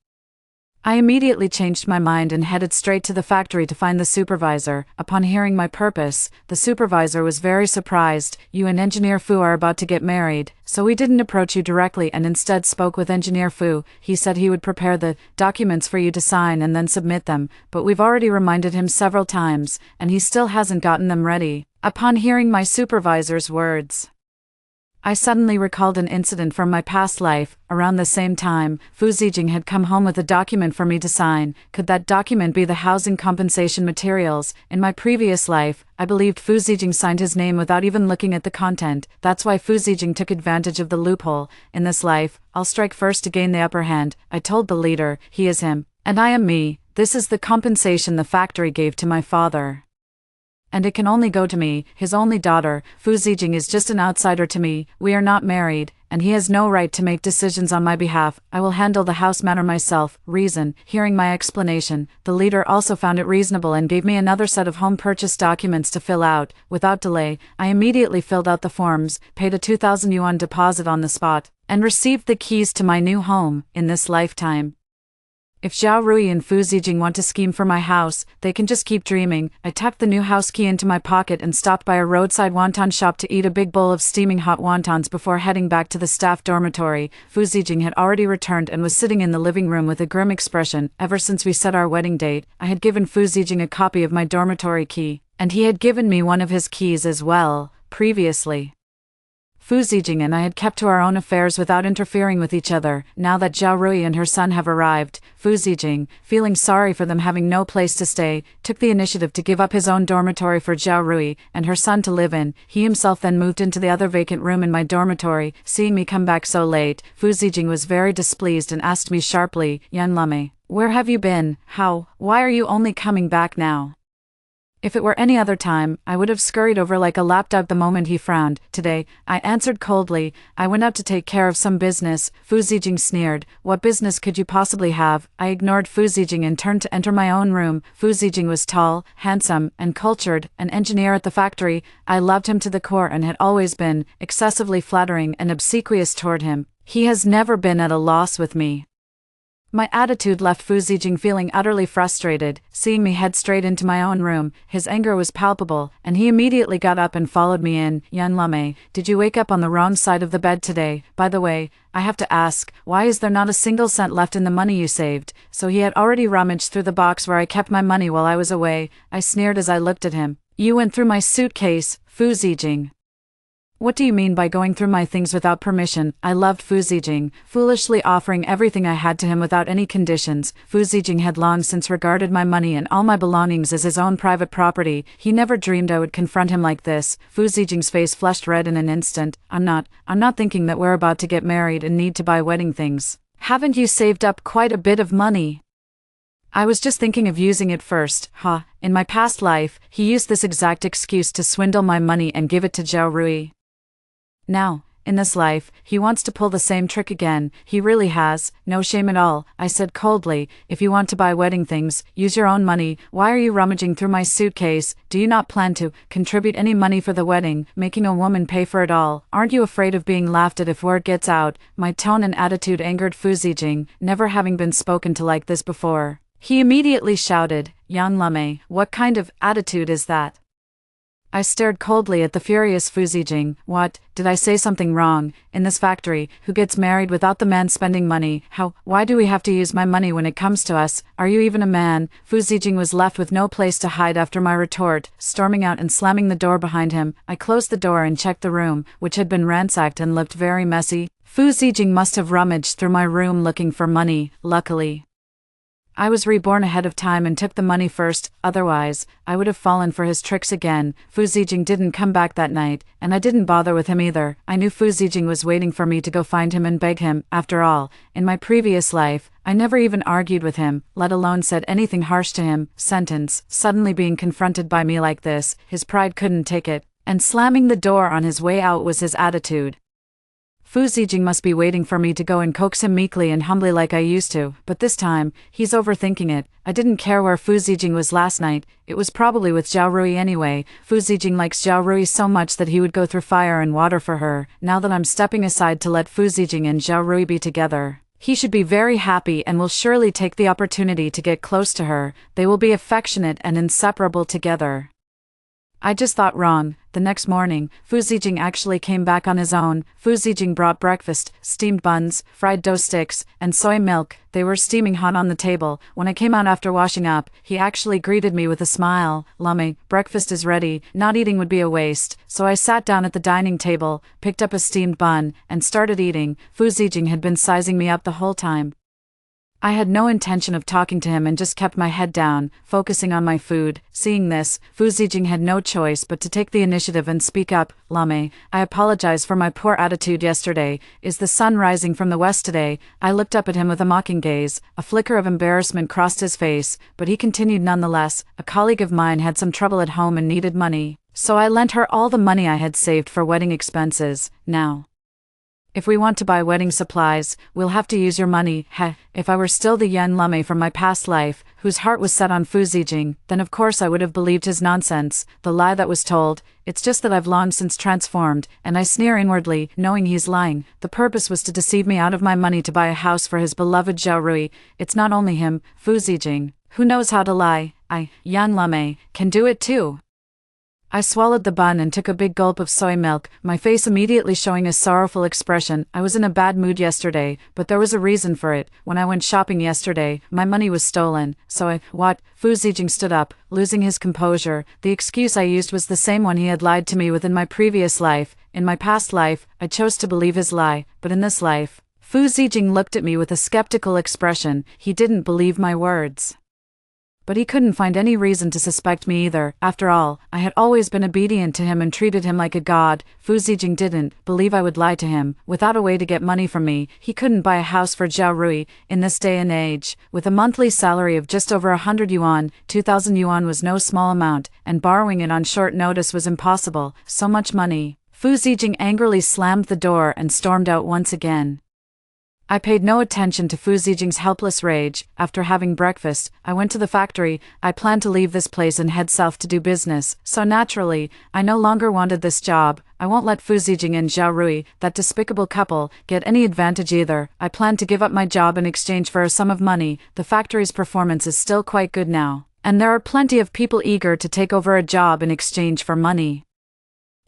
I immediately changed my mind and headed straight to the factory to find the supervisor. Upon hearing my purpose, the supervisor was very surprised. You and Engineer Fu are about to get married, so we didn't approach you directly and instead spoke with Engineer Fu. He said he would prepare the documents for you to sign and then submit them, but we've already reminded him several times, and he still hasn't gotten them ready. Upon hearing my supervisor's words, I suddenly recalled an incident from my past life. Around the same time, Fu Zijing had come home with a document for me to sign. Could that document be the housing compensation materials? In my previous life, I believed Fu Zijing signed his name without even looking at the content. That's why Fu Zijing took advantage of the loophole. In this life, I'll strike first to gain the upper hand. I told the leader, he is him, and I am me. This is the compensation the factory gave to my father, and it can only go to me, his only daughter. Fu Zijing is just an outsider to me. We are not married, and he has no right to make decisions on my behalf. I will handle the house matter myself. Reason. Hearing my explanation, the leader also found it reasonable and gave me another set of home purchase documents to fill out. Without delay, I immediately filled out the forms, paid a 2,000 yuan deposit on the spot, and received the keys to my new home in this lifetime. If Zhao Rui and Fu Zijing want to scheme for my house, they can just keep dreaming. I tucked the new house key into my pocket and stopped by a roadside wonton shop to eat a big bowl of steaming hot wontons before heading back to the staff dormitory. Fu Zijing had already returned and was sitting in the living room with a grim expression. Ever since we set our wedding date, I had given Fu Zijing a copy of my dormitory key, and he had given me one of his keys as well, previously. Fu Zijing and I had kept to our own affairs without interfering with each other. Now that Zhao Rui and her son have arrived, Fu Zijing, feeling sorry for them having no place to stay, took the initiative to give up his own dormitory for Zhao Rui and her son to live in. He himself then moved into the other vacant room in my dormitory. Seeing me come back so late, Fu Zijing was very displeased and asked me sharply, "Yan Lame, where have you been? Why are you only coming back now?" If it were any other time, I would have scurried over like a lapdog the moment he frowned. Today, I answered coldly, "I went out to take care of some business." Fu Zijing sneered, "What business could you possibly have?" I ignored Fu Zijing and turned to enter my own room. Fu Zijing was tall, handsome, and cultured, an engineer at the factory. I loved him to the core and had always been excessively flattering and obsequious toward him. He has never been at a loss with me. My attitude left Fu Zijing feeling utterly frustrated. Seeing me head straight into my own room, his anger was palpable, and he immediately got up and followed me in. "Yan Lame, did you wake up on the wrong side of the bed today? By the way, I have to ask, why is there not a single cent left in the money you saved?" So he had already rummaged through the box where I kept my money while I was away. I sneered as I looked at him. "You went through my suitcase, Fu Zijing. What do you mean by going through my things without permission?" I loved Fu Zijing, foolishly offering everything I had to him without any conditions. Fu Zijing had long since regarded my money and all my belongings as his own private property. He never dreamed I would confront him like this. Fu Zijing's face flushed red in an instant. I'm not thinking that we're about to get married and need to buy wedding things. Haven't you saved up quite a bit of money?" I was just thinking of using it first. In my past life, he used this exact excuse to swindle my money and give it to Zhao Rui. Now, in this life, he wants to pull the same trick again. He really has no shame at all. I said coldly, "If you want to buy wedding things, use your own money. Why are you rummaging through my suitcase? Do you not plan to contribute any money for the wedding, making a woman pay for it all? Aren't you afraid of being laughed at if word gets out?" My tone and attitude angered Fu Zijing, never having been spoken to like this before. He immediately shouted, "Yan Lame, what kind of attitude is that?" I stared coldly at the furious Fu Zijing. "What, did I say something wrong? In this factory, who gets married without the man spending money? Why do we have to use my money when it comes to us? Are you even a man?" Fu Zijing was left with no place to hide after my retort, storming out and slamming the door behind him. I closed the door and checked the room, which had been ransacked and looked very messy. Fu Zijing must have rummaged through my room looking for money. Luckily, I was reborn ahead of time and took the money first, otherwise, I would have fallen for his tricks again. Fu Zijing didn't come back that night, and I didn't bother with him either. I knew Fu Zijing was waiting for me to go find him and beg him. After all, in my previous life, I never even argued with him, let alone said anything harsh to him. Suddenly being confronted by me like this, his pride couldn't take it, and slamming the door on his way out was his attitude. Fu Zijing must be waiting for me to go and coax him meekly and humbly like I used to, but this time, he's overthinking it. I didn't care where Fu Zijing was last night, it was probably with Zhao Rui anyway. Fu Zijing likes Zhao Rui so much that he would go through fire and water for her. Now that I'm stepping aside to let Fu Zijing and Zhao Rui be together, He should be very happy and will surely take the opportunity to get close to her. They will be affectionate and inseparable together. I just thought wrong. The next morning, Fu Zijing actually came back on his own. Fu Zijing brought breakfast, steamed buns, fried dough sticks, and soy milk. They were steaming hot on the table. When I came out after washing up, he actually greeted me with a smile. "Lame, breakfast is ready. Not eating would be a waste." So I sat down at the dining table, picked up a steamed bun, and started eating. Fu Zijing had been sizing me up the whole time. I had no intention of talking to him and just kept my head down, focusing on my food. Seeing this, Fu Zijing had no choice but to take the initiative and speak up. "Lame, I apologize for my poor attitude yesterday. Is the sun rising from the west today?" I looked up at him with a mocking gaze. A flicker of embarrassment crossed his face, but he continued nonetheless. "A colleague of mine had some trouble at home and needed money, so I lent her all the money I had saved for wedding expenses. Now, if we want to buy wedding supplies, we'll have to use your money." Heh, if I were still the Yan Lame from my past life, whose heart was set on Fu Zijing, then of course I would have believed his nonsense, the lie that was told. It's just that I've long since transformed, and I sneer inwardly, knowing he's lying. The purpose was to deceive me out of my money to buy a house for his beloved Zhao Rui. It's not only him, Fu Zijing, who knows how to lie. Yan Lame, can do it too. I swallowed the bun and took a big gulp of soy milk, my face immediately showing a sorrowful expression. I was in a bad mood yesterday, but there was a reason for it. When I went shopping yesterday, my money was stolen, so What? Fu Zijing stood up, losing his composure. The excuse I used was the same one he had lied to me with in my previous life. In my past life, I chose to believe his lie, but in this life, Fu Zijing looked at me with a skeptical expression. He didn't believe my words. But he couldn't find any reason to suspect me either. After all, I had always been obedient to him and treated him like a god. Fu Zijing didn't believe I would lie to him. Without a way to get money from me, he couldn't buy a house for Zhao Rui. In this day and age, with a monthly salary of just over 100 yuan, 2,000 yuan was no small amount, and borrowing it on short notice was impossible. So much money. Fu Zijing angrily slammed the door and stormed out once again. I paid no attention to Fu Zijing's helpless rage. After having breakfast, I went to the factory. I planned to leave this place and head south to do business, so naturally, I no longer wanted this job. I won't let Fu Zijing and Zhao Rui, that despicable couple, get any advantage either. I planned to give up my job in exchange for a sum of money. The factory's performance is still quite good now, and there are plenty of people eager to take over a job in exchange for money.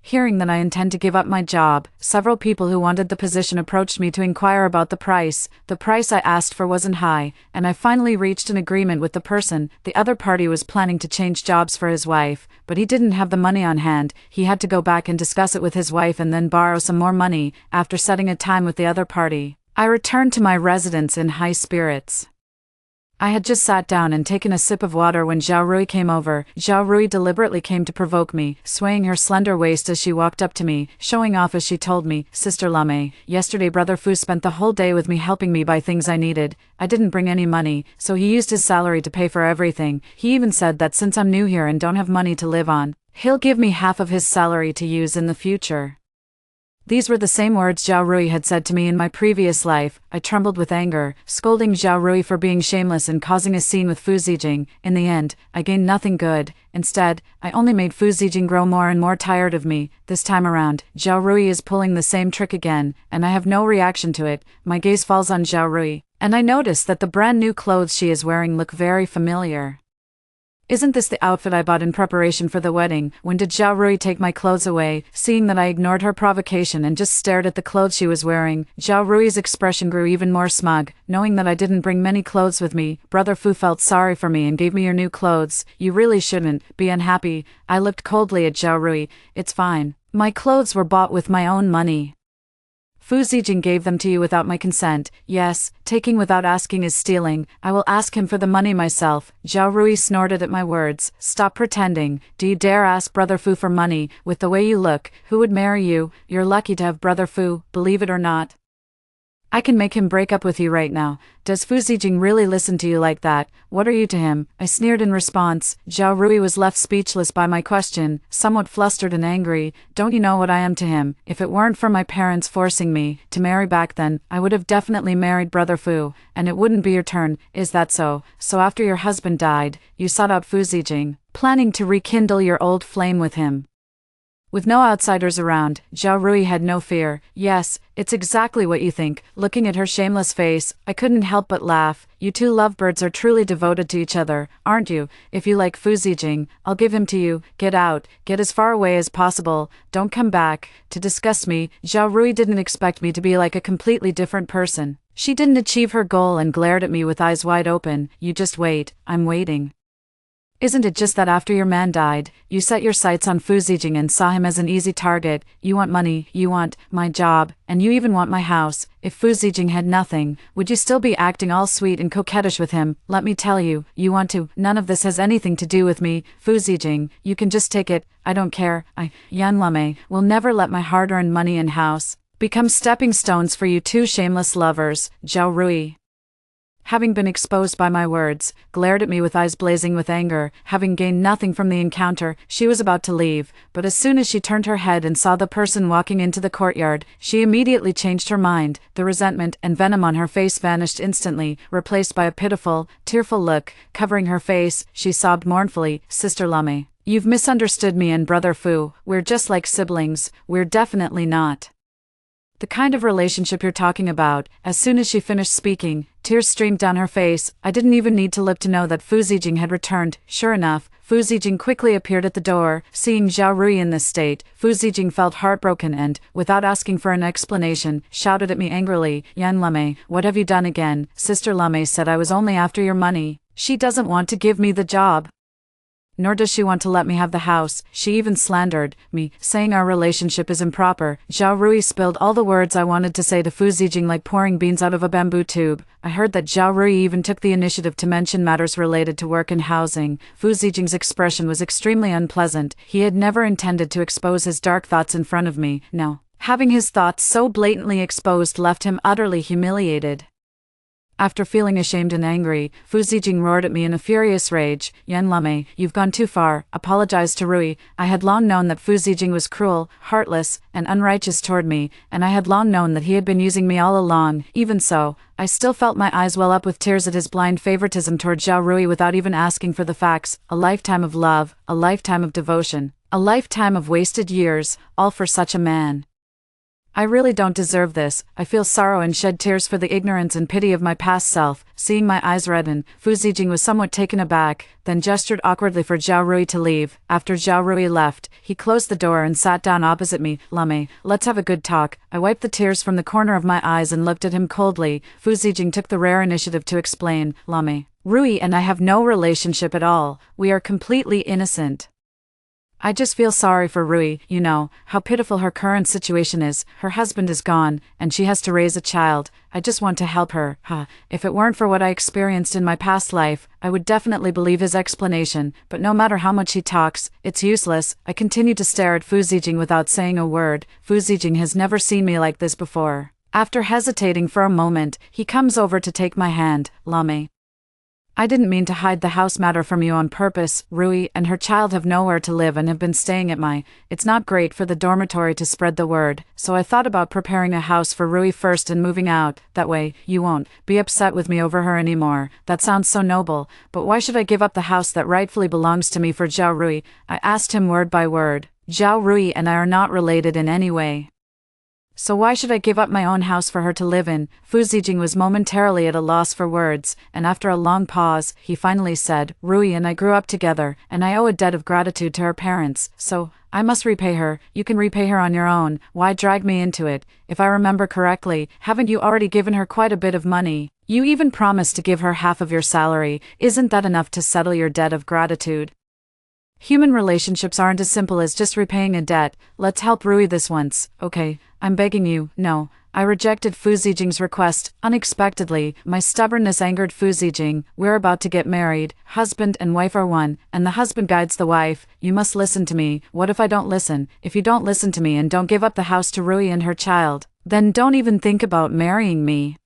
Hearing that I intend to give up my job, several people who wanted the position approached me to inquire about the price. The price I asked for wasn't high, and I finally reached an agreement with the person. The other party was planning to change jobs for his wife, but he didn't have the money on hand. He had to go back and discuss it with his wife and then borrow some more money. After setting a time with the other party, I returned to my residence in high spirits. I had just sat down and taken a sip of water when Zhao Rui came over. Zhao Rui deliberately came to provoke me, swaying her slender waist as she walked up to me, showing off as she told me, "Sister Lame, yesterday Brother Fu spent the whole day with me helping me buy things I needed. I didn't bring any money, so he used his salary to pay for everything. He even said that since I'm new here and don't have money to live on, he'll give me half of his salary to use in the future." These were the same words Zhao Rui had said to me in my previous life. I trembled with anger, scolding Zhao Rui for being shameless and causing a scene with Fu Zijing. In the end, I gained nothing good. Instead, I only made Fu Zijing grow more and more tired of me. This time around, Zhao Rui is pulling the same trick again, and I have no reaction to it. My gaze falls on Zhao Rui, and I notice that the brand new clothes she is wearing look very familiar. Isn't this the outfit I bought in preparation for the wedding? When did Zhao Rui take my clothes away? Seeing that I ignored her provocation and just stared at the clothes she was wearing, Zhao Rui's expression grew even more smug. Knowing that I didn't bring many clothes with me, Brother Fu felt sorry for me and gave me your new clothes. "You really shouldn't be unhappy." I looked coldly at Zhao Rui. "It's fine. My clothes were bought with my own money. Fu Zijing gave them to you without my consent." "Yes, taking without asking is stealing. I will ask him for the money myself." Zhao Rui snorted at my words. "Stop pretending. Do you dare ask Brother Fu for money? With the way you look, who would marry you? You're lucky to have Brother Fu, believe it or not. I can make him break up with you right now. Does Fu Zijing really listen to you like that? What are you to him?" I sneered in response. Zhao Rui was left speechless by my question, somewhat flustered and angry. "Don't you know what I am to him? If it weren't for my parents forcing me to marry back then, I would have definitely married Brother Fu, and it wouldn't be your turn. Is that so? So after your husband died, you sought out Fu Zijing, planning to rekindle your old flame with him?" With no outsiders around, Zhao Rui had no fear. Yes, it's exactly what you think. Looking at her shameless face, I couldn't help but laugh. You two lovebirds are truly devoted to each other, aren't you? If you like Fu Zijing, I'll give him to you. Get out. Get as far away as possible. Don't come back to disgust me. Zhao Rui didn't expect me to be like a completely different person. She didn't achieve her goal and glared at me with eyes wide open. You just wait. I'm waiting. Isn't it just that after your man died, you set your sights on Fu Zijing and saw him as an easy target? You want money, you want my job, and you even want my house. If Fu Zijing had nothing, would you still be acting all sweet and coquettish with him? Let me tell you, you want to. None of this has anything to do with me. Fu Zijing, you can just take it. I don't care. Yan Lame, will never let my hard-earned money and house become stepping stones for you two shameless lovers. Zhao Rui, having been exposed by my words, glared at me with eyes blazing with anger. Having gained nothing from the encounter, she was about to leave, but as soon as she turned her head and saw the person walking into the courtyard, she immediately changed her mind. The resentment and venom on her face vanished instantly, replaced by a pitiful, tearful look. Covering her face, she sobbed mournfully, Sister Lame, you've misunderstood me and Brother Fu. We're just like siblings. We're definitely not the kind of relationship you're talking about. As soon as she finished speaking, tears streamed down her face. I didn't even need to look to know that Fu Zijing had returned. Sure enough, Fu Zijing quickly appeared at the door. Seeing Zhao Rui in this state, Fu Zijing felt heartbroken and, without asking for an explanation, shouted at me angrily, Yan Lame, what have you done again? Sister Lame said I was only after your money. She doesn't want to give me the job, nor does she want to let me have the house. She even slandered me, saying our relationship is improper. Zhao Rui spilled all the words I wanted to say to Fu Zijing like pouring beans out of a bamboo tube. I heard that Zhao Rui even took the initiative to mention matters related to work and housing. Fu Zijing's expression was extremely unpleasant. He had never intended to expose his dark thoughts in front of me. Now, having his thoughts so blatantly exposed left him utterly humiliated. After feeling ashamed and angry, Fu Zijing roared at me in a furious rage. Yan Lame, you've gone too far. Apologize to Rui. I had long known that Fu Zijing was cruel, heartless, and unrighteous toward me, and I had long known that he had been using me all along. Even so, I still felt my eyes well up with tears at his blind favoritism toward Zhao Rui without even asking for the facts. A lifetime of love, a lifetime of devotion, a lifetime of wasted years, all for such a man. I really don't deserve this. I feel sorrow and shed tears for the ignorance and pity of my past self. Seeing my eyes redden, Fu Zijing was somewhat taken aback, then gestured awkwardly for Zhao Rui to leave. After Zhao Rui left, he closed the door and sat down opposite me. Lame, let's have a good talk. I wiped the tears from the corner of my eyes and looked at him coldly. Fu Zijing took the rare initiative to explain. Lame, Rui and I have no relationship at all. We are completely innocent. I just feel sorry for Rui. You know how pitiful her current situation is. Her husband is gone, and she has to raise a child. I just want to help her. If it weren't for what I experienced in my past life, I would definitely believe his explanation, but no matter how much he talks, it's useless. I continue to stare at Fu Zijing without saying a word. Fu Zijing has never seen me like this before. After hesitating for a moment, he comes over to take my hand. Lame, I didn't mean to hide the house matter from you on purpose. Rui and her child have nowhere to live and have been staying at my. It's not great for the dormitory to spread the word, so I thought about preparing a house for Rui first and moving out. That way, you won't be upset with me over her anymore. That sounds so noble, but why should I give up the house that rightfully belongs to me for Zhao Rui? I asked him word by word. Zhao Rui and I are not related in any way, so why should I give up my own house for her to live in? Fu Zijing was momentarily at a loss for words, and after a long pause, he finally said, Rui and I grew up together, and I owe a debt of gratitude to her parents, so I must repay her. You can repay her on your own. Why drag me into it? If I remember correctly, haven't you already given her quite a bit of money? You even promised to give her half of your salary. Isn't that enough to settle your debt of gratitude? Human relationships aren't as simple as just repaying a debt. Let's help Rui this once, okay? I'm begging you. No. I rejected Fu Zijing's request, unexpectedly. My stubbornness angered Fu Zijing. We're about to get married. Husband and wife are one, and the husband guides the wife. You must listen to me. What if I don't listen? If you don't listen to me and don't give up the house to Rui and her child, then don't even think about marrying me.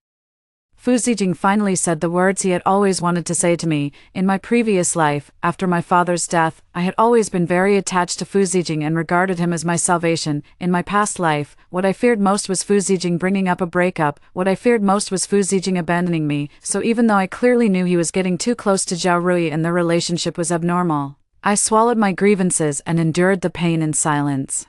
Fu Zijing finally said the words he had always wanted to say to me. In my previous life, after my father's death, I had always been very attached to Fu Zijing and regarded him as my salvation. In my past life, what I feared most was Fu Zijing bringing up a breakup. What I feared most was Fu Zijing abandoning me. So even though I clearly knew he was getting too close to Zhao Rui and their relationship was abnormal, I swallowed my grievances and endured the pain in silence.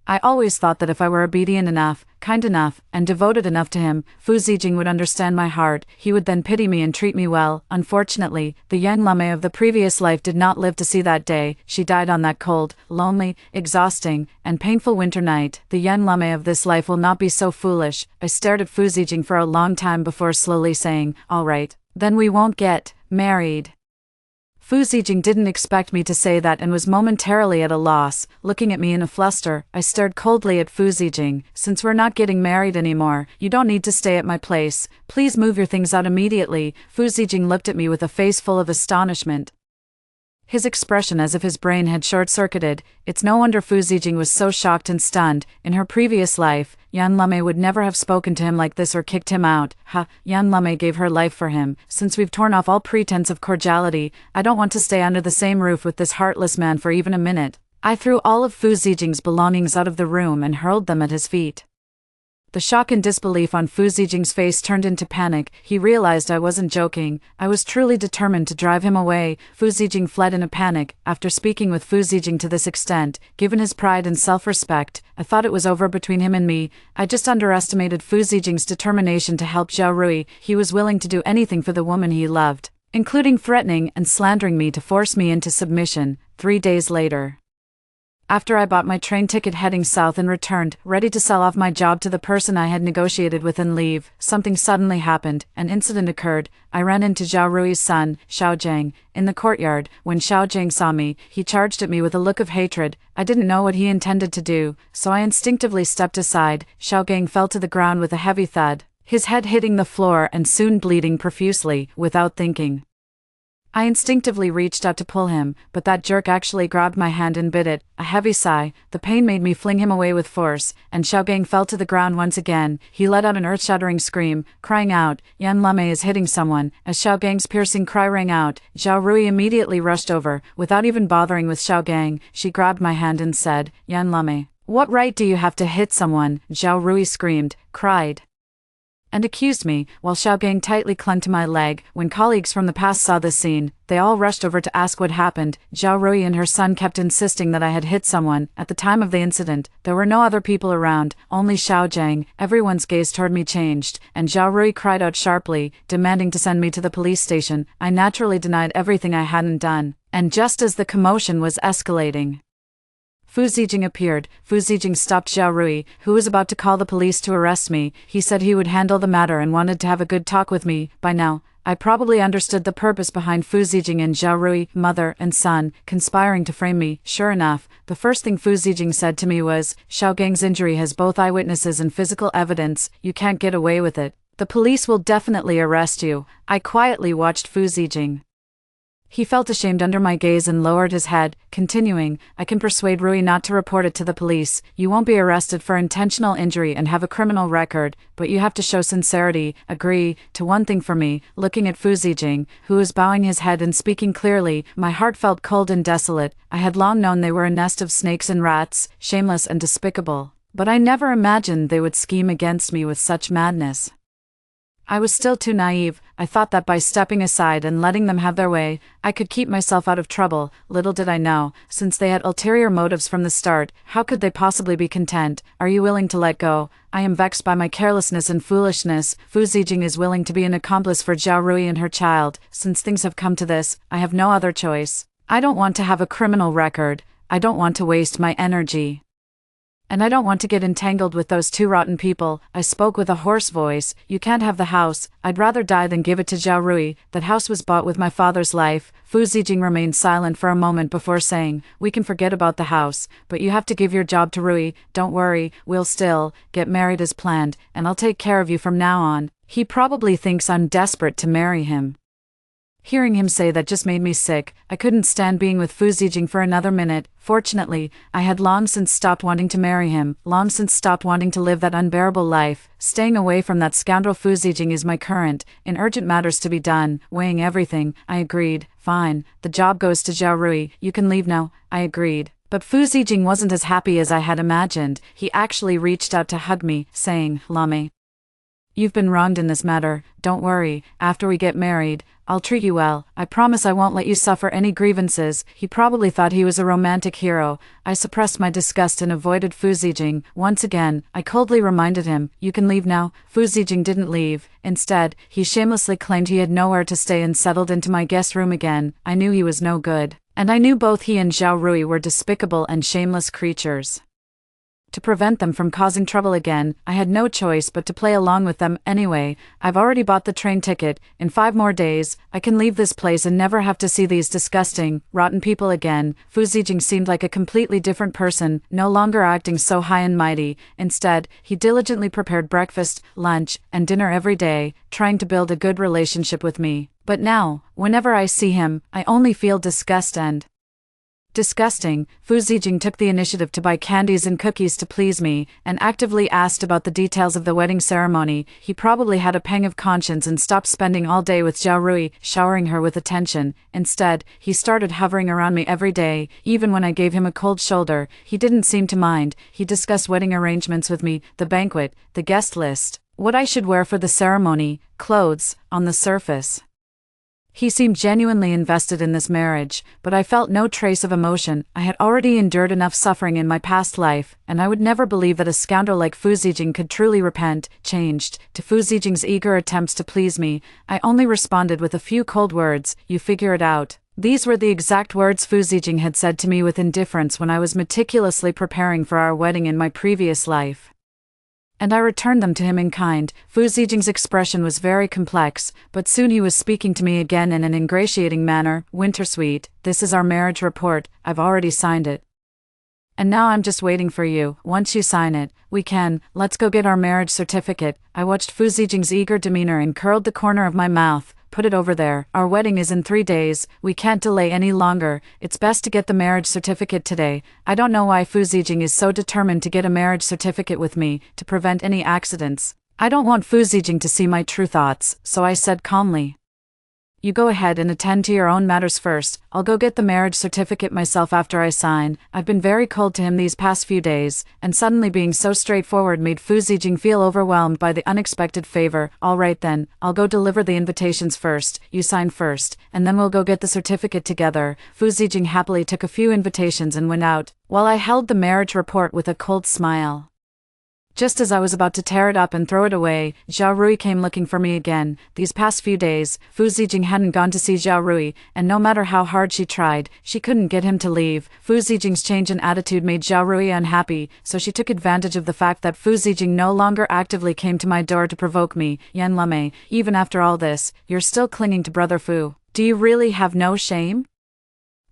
I always thought that if I were obedient enough, kind enough, and devoted enough to him, Fu Zijing would understand my heart. He would then pity me and treat me well. Unfortunately, the young Lame of the previous life did not live to see that day. She died on that cold, lonely, exhausting, and painful winter night. The young Lame of this life will not be so foolish. I stared at Fu Zijing for a long time before slowly saying, "All right, then we won't get married." Fu Zijing didn't expect me to say that and was momentarily at a loss, looking at me in a fluster. I stared coldly at Fu Zijing. "Since we're not getting married anymore, you don't need to stay at my place. Please move your things out immediately." Fu Zijing looked at me with a face full of astonishment, his expression as if his brain had short-circuited. It's no wonder Fu Zijing was so shocked and stunned. In her previous life, Yan Lame would never have spoken to him like this or kicked him out. Yan Lame gave her life for him. Since we've torn off all pretense of cordiality, I don't want to stay under the same roof with this heartless man for even a minute. I threw all of Fu Zijing's belongings out of the room and hurled them at his feet. The shock and disbelief on Fu Zijing's face turned into panic. He realized I wasn't joking. I was truly determined to drive him away. Fu Zijing fled in a panic. After speaking with Fu Zijing to this extent, given his pride and self-respect, I thought it was over between him and me. I just underestimated Fu Zijing's determination to help Zhao Rui. He was willing to do anything for the woman he loved, including threatening and slandering me to force me into submission. 3 days later, after I bought my train ticket heading south and returned, ready to sell off my job to the person I had negotiated with and leave, something suddenly happened. An incident occurred. I ran into Zhao Rui's son, Xiao Jiang, in the courtyard. When Xiao Jiang saw me, he charged at me with a look of hatred. I didn't know what he intended to do, so I instinctively stepped aside. Xiao Jiang fell to the ground with a heavy thud, his head hitting the floor and soon bleeding profusely. Without thinking, I instinctively reached out to pull him, but that jerk actually grabbed my hand and bit it. A heavy sigh, the pain made me fling him away with force, and Xiao Jiang fell to the ground once again. He let out an earth-shattering scream, crying out, "Yan Lame is hitting someone." As Xiao Jiang's piercing cry rang out, Zhao Rui immediately rushed over. Without even bothering with Xiao Jiang, she grabbed my hand and said, "Yan Lame, what right do you have to hit someone?" Zhao Rui screamed, cried, and accused me, while Xiao Jiang tightly clung to my leg. When colleagues from the past saw this scene, they all rushed over to ask what happened. Zhao Rui and her son kept insisting that I had hit someone. At the time of the incident, there were no other people around, only Xiao Jiang. Everyone's gaze toward me changed, and Zhao Rui cried out sharply, demanding to send me to the police station. I naturally denied everything I hadn't done, and just as the commotion was escalating, Fu Zijing appeared. Fu Zijing stopped Zhao Rui, who was about to call the police to arrest me. He said he would handle the matter and wanted to have a good talk with me. By now, I probably understood the purpose behind Fu Zijing and Zhao Rui, mother and son, conspiring to frame me. Sure enough, the first thing Fu Zijing said to me was, "Xiao Gang's injury has both eyewitnesses and physical evidence. You can't get away with it. The police will definitely arrest you." I quietly watched Fu Zijing. He felt ashamed under my gaze and lowered his head, continuing, "I can persuade Rui not to report it to the police. You won't be arrested for intentional injury and have a criminal record, but you have to show sincerity. Agree to one thing for me." Looking at Fu Zijing, who was bowing his head and speaking clearly, my heart felt cold and desolate. I had long known they were a nest of snakes and rats, shameless and despicable, but I never imagined they would scheme against me with such madness. I was still too naive. I thought that by stepping aside and letting them have their way, I could keep myself out of trouble. Little did I know, since they had ulterior motives from the start, how could they possibly be content? "Are you willing to let go? I am vexed by my carelessness and foolishness." Fu Zijing is willing to be an accomplice for Zhao Rui and her child. Since things have come to this, I have no other choice. I don't want to have a criminal record. I don't want to waste my energy, and I don't want to get entangled with those two rotten people. I spoke with a hoarse voice. "You can't have the house. I'd rather die than give it to Zhao Rui. That house was bought with my father's life." Fu Zijing remained silent for a moment before saying, "We can forget about the house, but you have to give your job to Rui. Don't worry, we'll still get married as planned, and I'll take care of you from now on." He probably thinks I'm desperate to marry him. Hearing him say that just made me sick. I couldn't stand being with Fu Zijing for another minute. Fortunately, I had long since stopped wanting to marry him, long since stopped wanting to live that unbearable life. Staying away from that scoundrel Fu Zijing is my current, in urgent matters to be done. Weighing everything, I agreed. "Fine, the job goes to Zhao Rui. You can leave now." I agreed. But Fu Zijing wasn't as happy as I had imagined. He actually reached out to hug me, saying, "Lame, You've been wronged in this matter. Don't worry, after we get married, I'll treat you well. I promise I won't let you suffer any grievances. He probably thought he was a romantic hero. I suppressed my disgust and avoided Fu Zijing. Once again, I coldly reminded him, you can leave now. Fu Zijing didn't leave. Instead, he shamelessly claimed he had nowhere to stay and settled into my guest room again. I knew he was no good. And I knew both he and Zhao Rui were despicable and shameless creatures. To prevent them from causing trouble again, I had no choice but to play along with them anyway. I've already bought the train ticket. In 5 more days, I can leave this place and never have to see these disgusting, rotten people again. Fu Zijing seemed like a completely different person, no longer acting so high and mighty. Instead, he diligently prepared breakfast, lunch, and dinner every day, trying to build a good relationship with me. But now, whenever I see him, I only feel disgust and disgusting. Fu Zijing took the initiative to buy candies and cookies to please me, and actively asked about the details of the wedding ceremony. He probably had a pang of conscience and stopped spending all day with Zhao Rui, showering her with attention. Instead, he started hovering around me every day. Even when I gave him a cold shoulder, he didn't seem to mind. He discussed wedding arrangements with me, the banquet, the guest list, what I should wear for the ceremony, clothes. On the surface, he seemed genuinely invested in this marriage, but I felt no trace of emotion. I had already endured enough suffering in my past life, and I would never believe that a scoundrel like Fu Zijing could truly repent. Changed to Fu Zijing's eager attempts to please me, I only responded with a few cold words, "You figure it out." These were the exact words Fu Zijing had said to me with indifference when I was meticulously preparing for our wedding in my previous life. And I returned them to him in kind. Fu Zijing's expression was very complex, but soon he was speaking to me again in an ingratiating manner. "Wintersweet, this is our marriage report. I've already signed it. And now I'm just waiting for you. Once you sign it, let's go get our marriage certificate." I watched Fu Zijing's eager demeanor and curled the corner of my mouth. "Put it over there. Our wedding is in 3 days. We can't delay any longer. It's best to get the marriage certificate today." I don't know why Fu Zijing is so determined to get a marriage certificate with me, to prevent any accidents. I don't want Fu Zijing to see my true thoughts, so I said calmly, "You go ahead and attend to your own matters first. I'll go get the marriage certificate myself after I sign." I've been very cold to him these past few days, and suddenly being so straightforward made Fu Zijing feel overwhelmed by the unexpected favor. "All right then, I'll go deliver the invitations first. You sign first, and then we'll go get the certificate together." Fu Zijing happily took a few invitations and went out, while I held the marriage report with a cold smile. Just as I was about to tear it up and throw it away, Zhao Rui came looking for me again. These past few days, Fu Zijing hadn't gone to see Zhao Rui, and no matter how hard she tried, she couldn't get him to leave. Fu Zijing's change in attitude made Zhao Rui unhappy, so she took advantage of the fact that Fu Zijing no longer actively came to my door to provoke me. "Yan Lame, even after all this, you're still clinging to Brother Fu. Do you really have no shame?"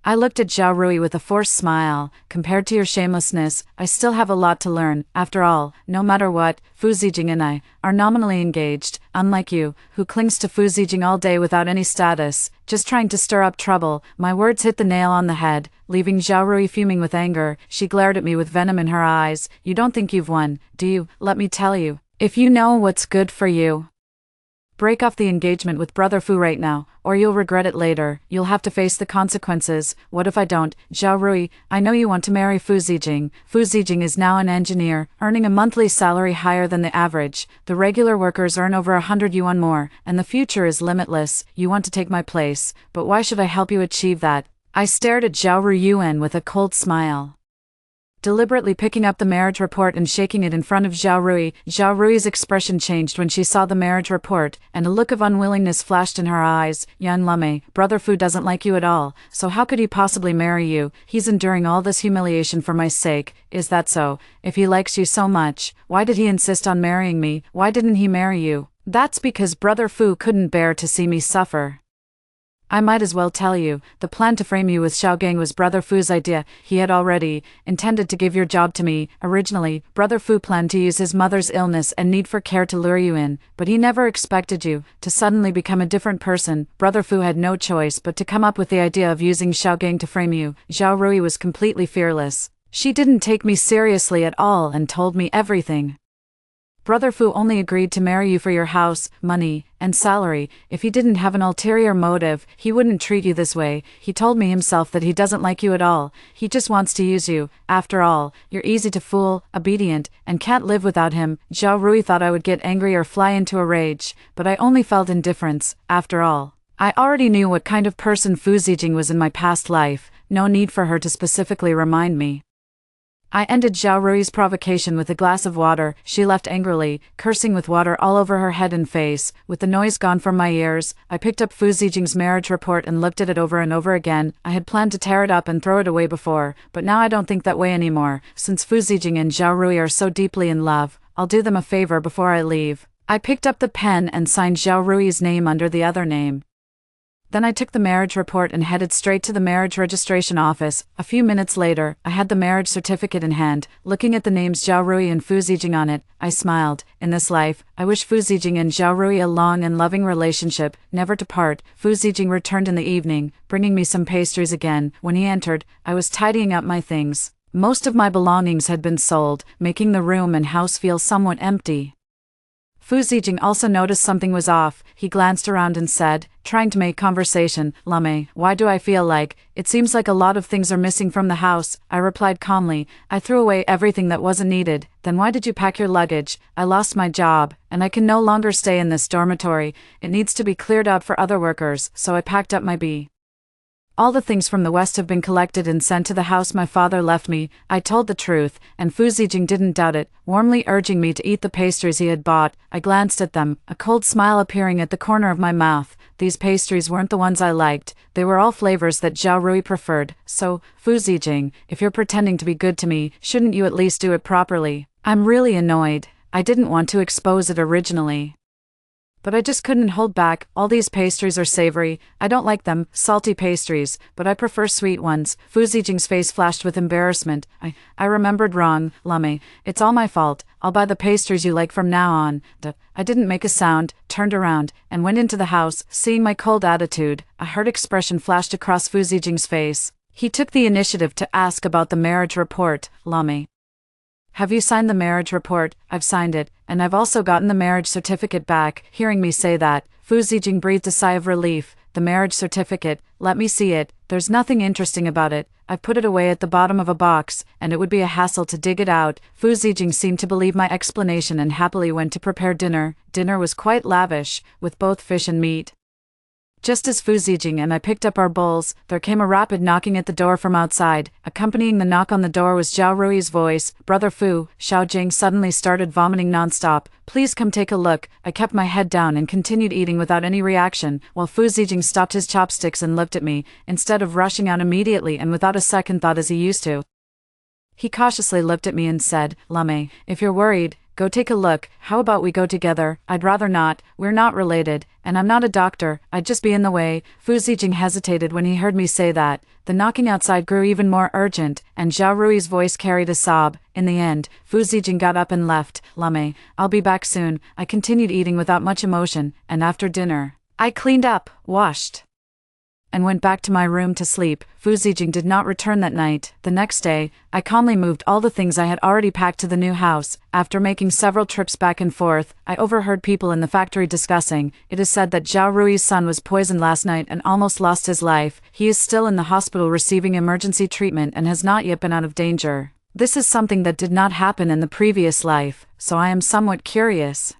I looked at Zhao Rui with a forced smile. "Compared to your shamelessness, I still have a lot to learn. After all, no matter what, Fu Zijing and I are nominally engaged, unlike you, who clings to Fu Zijing all day without any status, just trying to stir up trouble." My words hit the nail on the head, leaving Zhao Rui fuming with anger. She glared at me with venom in her eyes. "You don't think you've won, do you? Let me tell you. If you know what's good for you, break off the engagement with Brother Fu right now, or you'll regret it later. You'll have to face the consequences." "What if I don't?" "Zhao Rui, I know you want to marry Fu Zijing. Fu Zijing is now an engineer, earning a monthly salary higher than the average. The regular workers earn over 100 yuan more, and the future is limitless. You want to take my place, but why should I help you achieve that?" I stared at Zhao Rui Yuan with a cold smile, deliberately picking up the marriage report and shaking it in front of Zhao Rui. Zhao Rui's expression changed when she saw the marriage report, and a look of unwillingness flashed in her eyes. "Yan Lame, Brother Fu doesn't like you at all, so how could he possibly marry you? He's enduring all this humiliation for my sake. Is that so? If he likes you so much, why did he insist on marrying me? Why didn't he marry you?" "That's because Brother Fu couldn't bear to see me suffer. I might as well tell you, the plan to frame you with Xiaogang was Brother Fu's idea. He had already intended to give your job to me. Originally, Brother Fu planned to use his mother's illness and need for care to lure you in, but he never expected you to suddenly become a different person. Brother Fu had no choice but to come up with the idea of using Xiaogang to frame you." Zhao Rui was completely fearless. She didn't take me seriously at all and told me everything. Brother Fu only agreed to marry you for your house, money, and salary. If he didn't have an ulterior motive, he wouldn't treat you this way. He told me himself that he doesn't like you at all. He just wants to use you. After all, you're easy to fool, obedient, and can't live without him. Zhao Rui thought I would get angry or fly into a rage, but I only felt indifference. After all, I already knew what kind of person Fu Zijing was in my past life. No need for her to specifically remind me. I ended Zhao Rui's provocation with a glass of water. She left angrily, cursing with water all over her head and face. With the noise gone from my ears, I picked up Fu Zijing's marriage report and looked at it over and over again. I had planned to tear it up and throw it away before, but now I don't think that way anymore. Since Fu Zijing and Zhao Rui are so deeply in love, I'll do them a favor before I leave. I picked up the pen and signed Zhao Rui's name under the other name. Then I took the marriage report and headed straight to the marriage registration office. A few minutes later, I had the marriage certificate in hand. Looking at the names Zhao Rui and Fu Zijing on it, I smiled. In this life, I wish Fu Zijing and Zhao Rui a long and loving relationship, never to part. Fu Zijing returned in the evening, bringing me some pastries again. When he entered, I was tidying up my things. Most of my belongings had been sold, making the room and house feel somewhat empty. Fu Zijing also noticed something was off. He glanced around and said, trying to make conversation, "Lame, why do I feel like, it seems like a lot of things are missing from the house?" I replied calmly, "I threw away everything that wasn't needed." "Then why did you pack your luggage?" "I lost my job, and I can no longer stay in this dormitory. It needs to be cleared out for other workers, so I packed up my B. All the things from the West have been collected and sent to the house my father left me." I told the truth, and Fu Zijing didn't doubt it, warmly urging me to eat the pastries he had bought. I glanced at them, a cold smile appearing at the corner of my mouth. These pastries weren't the ones I liked. They were all flavors that Zhao Rui preferred. "So, Fu Zijing, if you're pretending to be good to me, shouldn't you at least do it properly?" I'm really annoyed. I didn't want to expose it originally, but I just couldn't hold back. "All these pastries are savory. I don't like them, salty pastries, but I prefer sweet ones." Fu Zijing's face flashed with embarrassment. I remembered wrong, Lame. It's all my fault. I'll buy the pastries you like from now on." I didn't make a sound, turned around, and went into the house. Seeing my cold attitude, a hurt expression flashed across Fu Zijing's face. He took the initiative to ask about the marriage report. "Lame, have you signed the marriage report?" "I've signed it, and I've also gotten the marriage certificate back." Hearing me say that, Fu Zijing breathed a sigh of relief. "The marriage certificate, let me see it." "There's nothing interesting about it. I've put it away at the bottom of a box, and it would be a hassle to dig it out." Fu Zijing seemed to believe my explanation and happily went to prepare dinner. Dinner was quite lavish, with both fish and meat. Just as Fu Zijing and I picked up our bowls, there came a rapid knocking at the door from outside. Accompanying the knock on the door was Zhao Rui's voice. "Brother Fu." Xiao Jing suddenly started vomiting nonstop. "Please come take a look." I kept my head down and continued eating without any reaction, while Fu Zijing stopped his chopsticks and looked at me, instead of rushing out immediately and without a second thought as he used to. He cautiously looked at me and said, "Lame, if you're worried, go take a look. How about we go together?" "I'd rather not. We're not related, and I'm not a doctor. I'd just be in the way." Fu Zijing hesitated when he heard me say that. The knocking outside grew even more urgent, and Zhao Rui's voice carried a sob. In the end, Fu Zijing got up and left. "Lame, I'll be back soon." I continued eating without much emotion, and after dinner, I cleaned up, washed, and went back to my room to sleep. Fu Zijing did not return that night. The next day, I calmly moved all the things I had already packed to the new house. After making several trips back and forth, I overheard people in the factory discussing. It is said that Zhao Rui's son was poisoned last night and almost lost his life. He is still in the hospital receiving emergency treatment and has not yet been out of danger. This is something that did not happen in the previous life, so I am somewhat curious.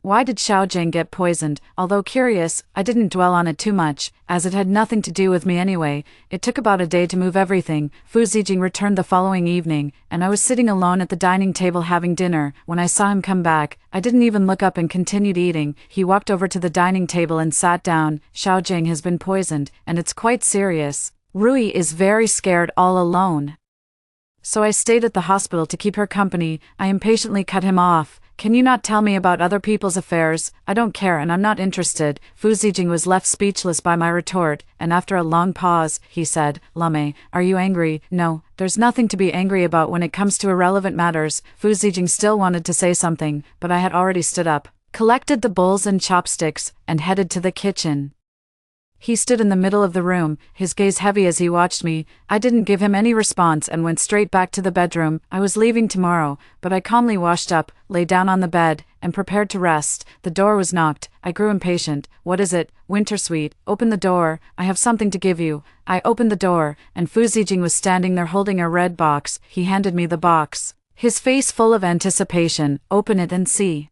Why did Xiao Jing get poisoned? Although curious, I didn't dwell on it too much, as it had nothing to do with me anyway. It took about a day to move everything. Fu Zijing returned the following evening, and I was sitting alone at the dining table having dinner. When I saw him come back, I didn't even look up and continued eating. He walked over to the dining table and sat down. "Xiao Jing has been poisoned, and it's quite serious. Rui is very scared all alone, so I stayed at the hospital to keep her company." I impatiently cut him off. "Can you not tell me about other people's affairs?" "I don't care and I'm not interested." Fu Zijing was left speechless by my retort, and after a long pause, he said, "Lame, are you angry?" "No, there's nothing to be angry about when it comes to irrelevant matters." Fu Zijing still wanted to say something, but I had already stood up, collected the bowls and chopsticks, and headed to the kitchen. He stood in the middle of the room, his gaze heavy as he watched me. I didn't give him any response and went straight back to the bedroom. I was leaving tomorrow, but I calmly washed up, lay down on the bed, and prepared to rest. The door was knocked. I grew impatient. "What is it, Wintersweet? Open the door. I have something to give you." I opened the door, and Fu Zijing was standing there holding a red box. He handed me the box, his face full of anticipation. "Open it and see."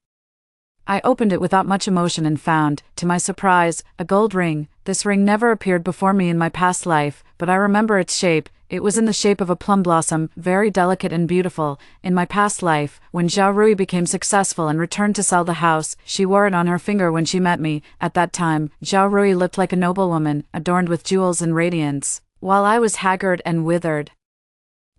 I opened it without much emotion and found, to my surprise, a gold ring. This ring never appeared before me in my past life, but I remember its shape. It was in the shape of a plum blossom, very delicate and beautiful. In my past life, when Zhao Rui became successful and returned to sell the house, she wore it on her finger when she met me. At that time, Zhao Rui looked like a noblewoman, adorned with jewels and radiance, while I was haggard and withered.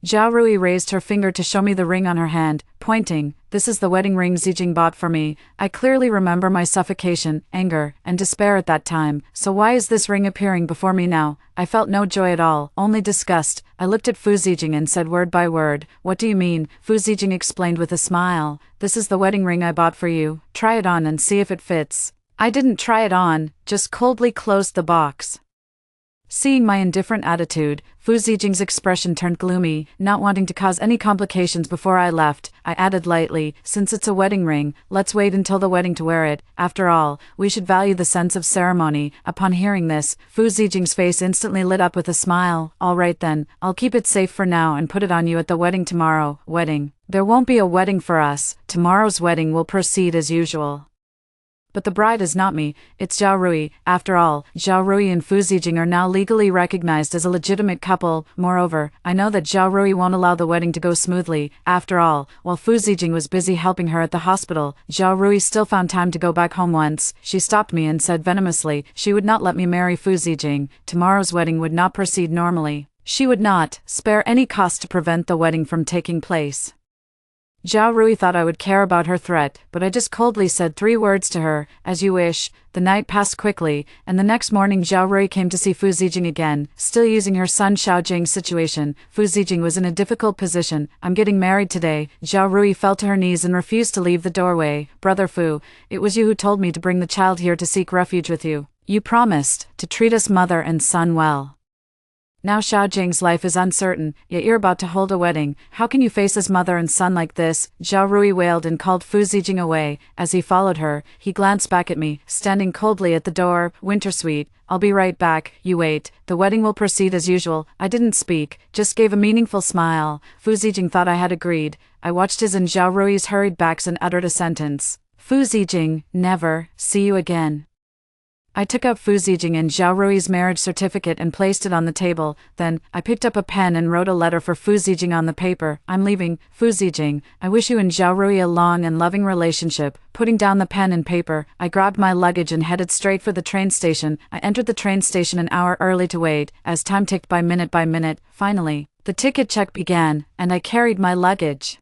Zhao Rui raised her finger to show me the ring on her hand, pointing, "This is the wedding ring Zijing bought for me." I clearly remember my suffocation, anger, and despair at that time. So why is this ring appearing before me now? I felt no joy at all, only disgust. I looked at Fu Zijing and said word by word, "What do you mean?" Fu Zijing explained with a smile, "This is the wedding ring I bought for you. Try it on and see if it fits." I didn't try it on, just coldly closed the box. Seeing my indifferent attitude, Fu Zijing's expression turned gloomy. Not wanting to cause any complications before I left, I added lightly, "Since it's a wedding ring, let's wait until the wedding to wear it. After all, we should value the sense of ceremony." Upon hearing this, Fu Zijing's face instantly lit up with a smile. "All right then, I'll keep it safe for now and put it on you at the wedding tomorrow." "Wedding? There won't be a wedding for us. Tomorrow's wedding will proceed as usual." But the bride is not me, it's Zhao Rui. After all, Zhao Rui and Fu Zijing are now legally recognized as a legitimate couple. Moreover, I know that Zhao Rui won't allow the wedding to go smoothly. After all, while Fu Zijing was busy helping her at the hospital, Zhao Rui still found time to go back home once. She stopped me and said venomously she would not let me marry Fu Zijing. Tomorrow's wedding would not proceed normally. She would not spare any cost to prevent the wedding from taking place. Zhao Rui thought I would care about her threat, but I just coldly said 3 words to her, "As you wish." The night passed quickly, and the next morning Zhao Rui came to see Fu Zijing again, still using her son Xiao Jing's situation. Fu Zijing was in a difficult position. "I'm getting married today." Zhao Rui fell to her knees and refused to leave the doorway. "Brother Fu, it was you who told me to bring the child here to seek refuge with you. You promised to treat us mother and son well. Now Xiao Jing's life is uncertain, yet you're about to hold a wedding. How can you face his mother and son like this?" Zhao Rui wailed and called Fu Zijing away. As he followed her, he glanced back at me, standing coldly at the door. "Wintersweet, I'll be right back. You wait. The wedding will proceed as usual." I didn't speak, just gave a meaningful smile. Fu Zijing thought I had agreed. I watched his and Zhao Rui's hurried backs and uttered a sentence. "Fu Zijing, never. See you again." I took out Fu Zijing and Zhao Rui's marriage certificate and placed it on the table. Then, I picked up a pen and wrote a letter for Fu Zijing on the paper. "I'm leaving, Fu Zijing. I wish you and Zhao Rui a long and loving relationship." Putting down the pen and paper, I grabbed my luggage and headed straight for the train station. I entered the train station an hour early to wait, as time ticked by minute. Finally, the ticket check began, and I carried my luggage.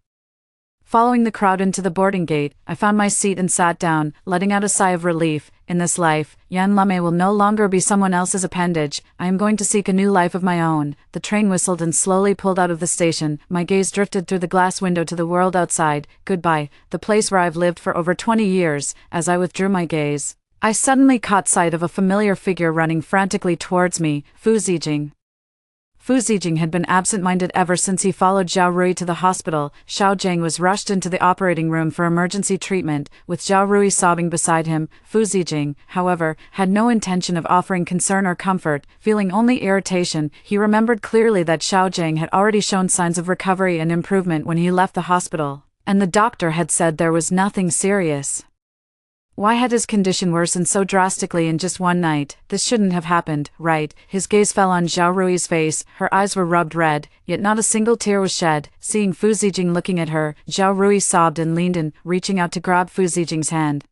Following the crowd into the boarding gate, I found my seat and sat down, letting out a sigh of relief. In this life, Yan Lame will no longer be someone else's appendage. I am going to seek a new life of my own. The train whistled and slowly pulled out of the station. My gaze drifted through the glass window to the world outside. Goodbye, the place where I've lived for over 20 years. As I withdrew my gaze, I suddenly caught sight of a familiar figure running frantically towards me, Fu Zijing. Fu Zijing had been absent-minded ever since he followed Zhao Rui to the hospital. Xiao Jing was rushed into the operating room for emergency treatment, with Zhao Rui sobbing beside him. Fu Zijing, however, had no intention of offering concern or comfort, feeling only irritation. He remembered clearly that Xiao Jing had already shown signs of recovery and improvement when he left the hospital, and the doctor had said there was nothing serious. Why had his condition worsened so drastically in just one night? This shouldn't have happened, right? His gaze fell on Zhao Rui's face. Her eyes were rubbed red, yet not a single tear was shed. Seeing Fu Zijing looking at her, Zhao Rui sobbed and leaned in, reaching out to grab Fu Zijing's hand.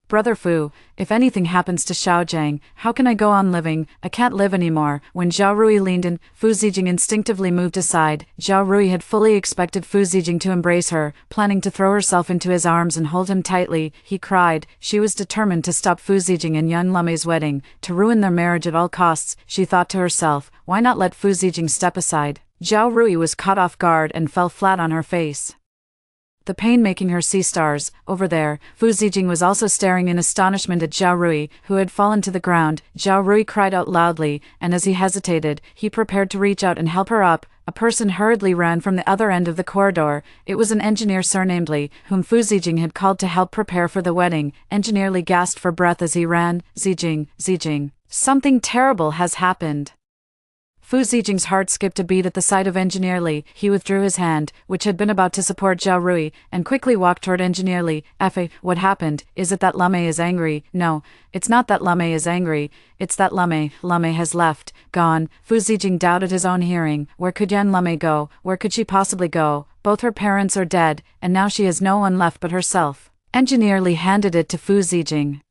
"Brother Fu, if anything happens to Xiao Jing, how can I go on living? I can't live anymore." When Zhao Rui leaned in, Fu Zijing instinctively moved aside. Zhao Rui had fully expected Fu Zijing to embrace her, planning to throw herself into his arms and hold him tightly. He cried. She was determined to stop Fu Zijing and Yan Lame's wedding, to ruin their marriage at all costs. She thought to herself, why not let Fu Zijing step aside? Zhao Rui was caught off guard and fell flat on her face. the pain making her see stars. Over there, Fu Zijing was also staring in astonishment at Zhao Rui, who had fallen to the ground. Zhao Rui cried out loudly, and as he hesitated, he prepared to reach out and help her up. A person hurriedly ran from the other end of the corridor. It was an engineer surnamed Li, whom Fu Zijing had called to help prepare for the wedding. Engineer Li gasped for breath as he ran. Zijing, something terrible has happened. Fu Zijing's heart skipped a beat at the sight of Engineer Li. He withdrew his hand, which had been about to support Zhao Rui, and quickly walked toward Engineer Li. What happened? Is it that Lame is angry? No, it's not that Lame is angry. It's that Lame has left, gone. Fu Zijing doubted his own hearing. Where could Yan Lame go? Where could she possibly go? Both her parents are dead, and now she has no one left but herself. Engineer Li handed it to Fu Zijing.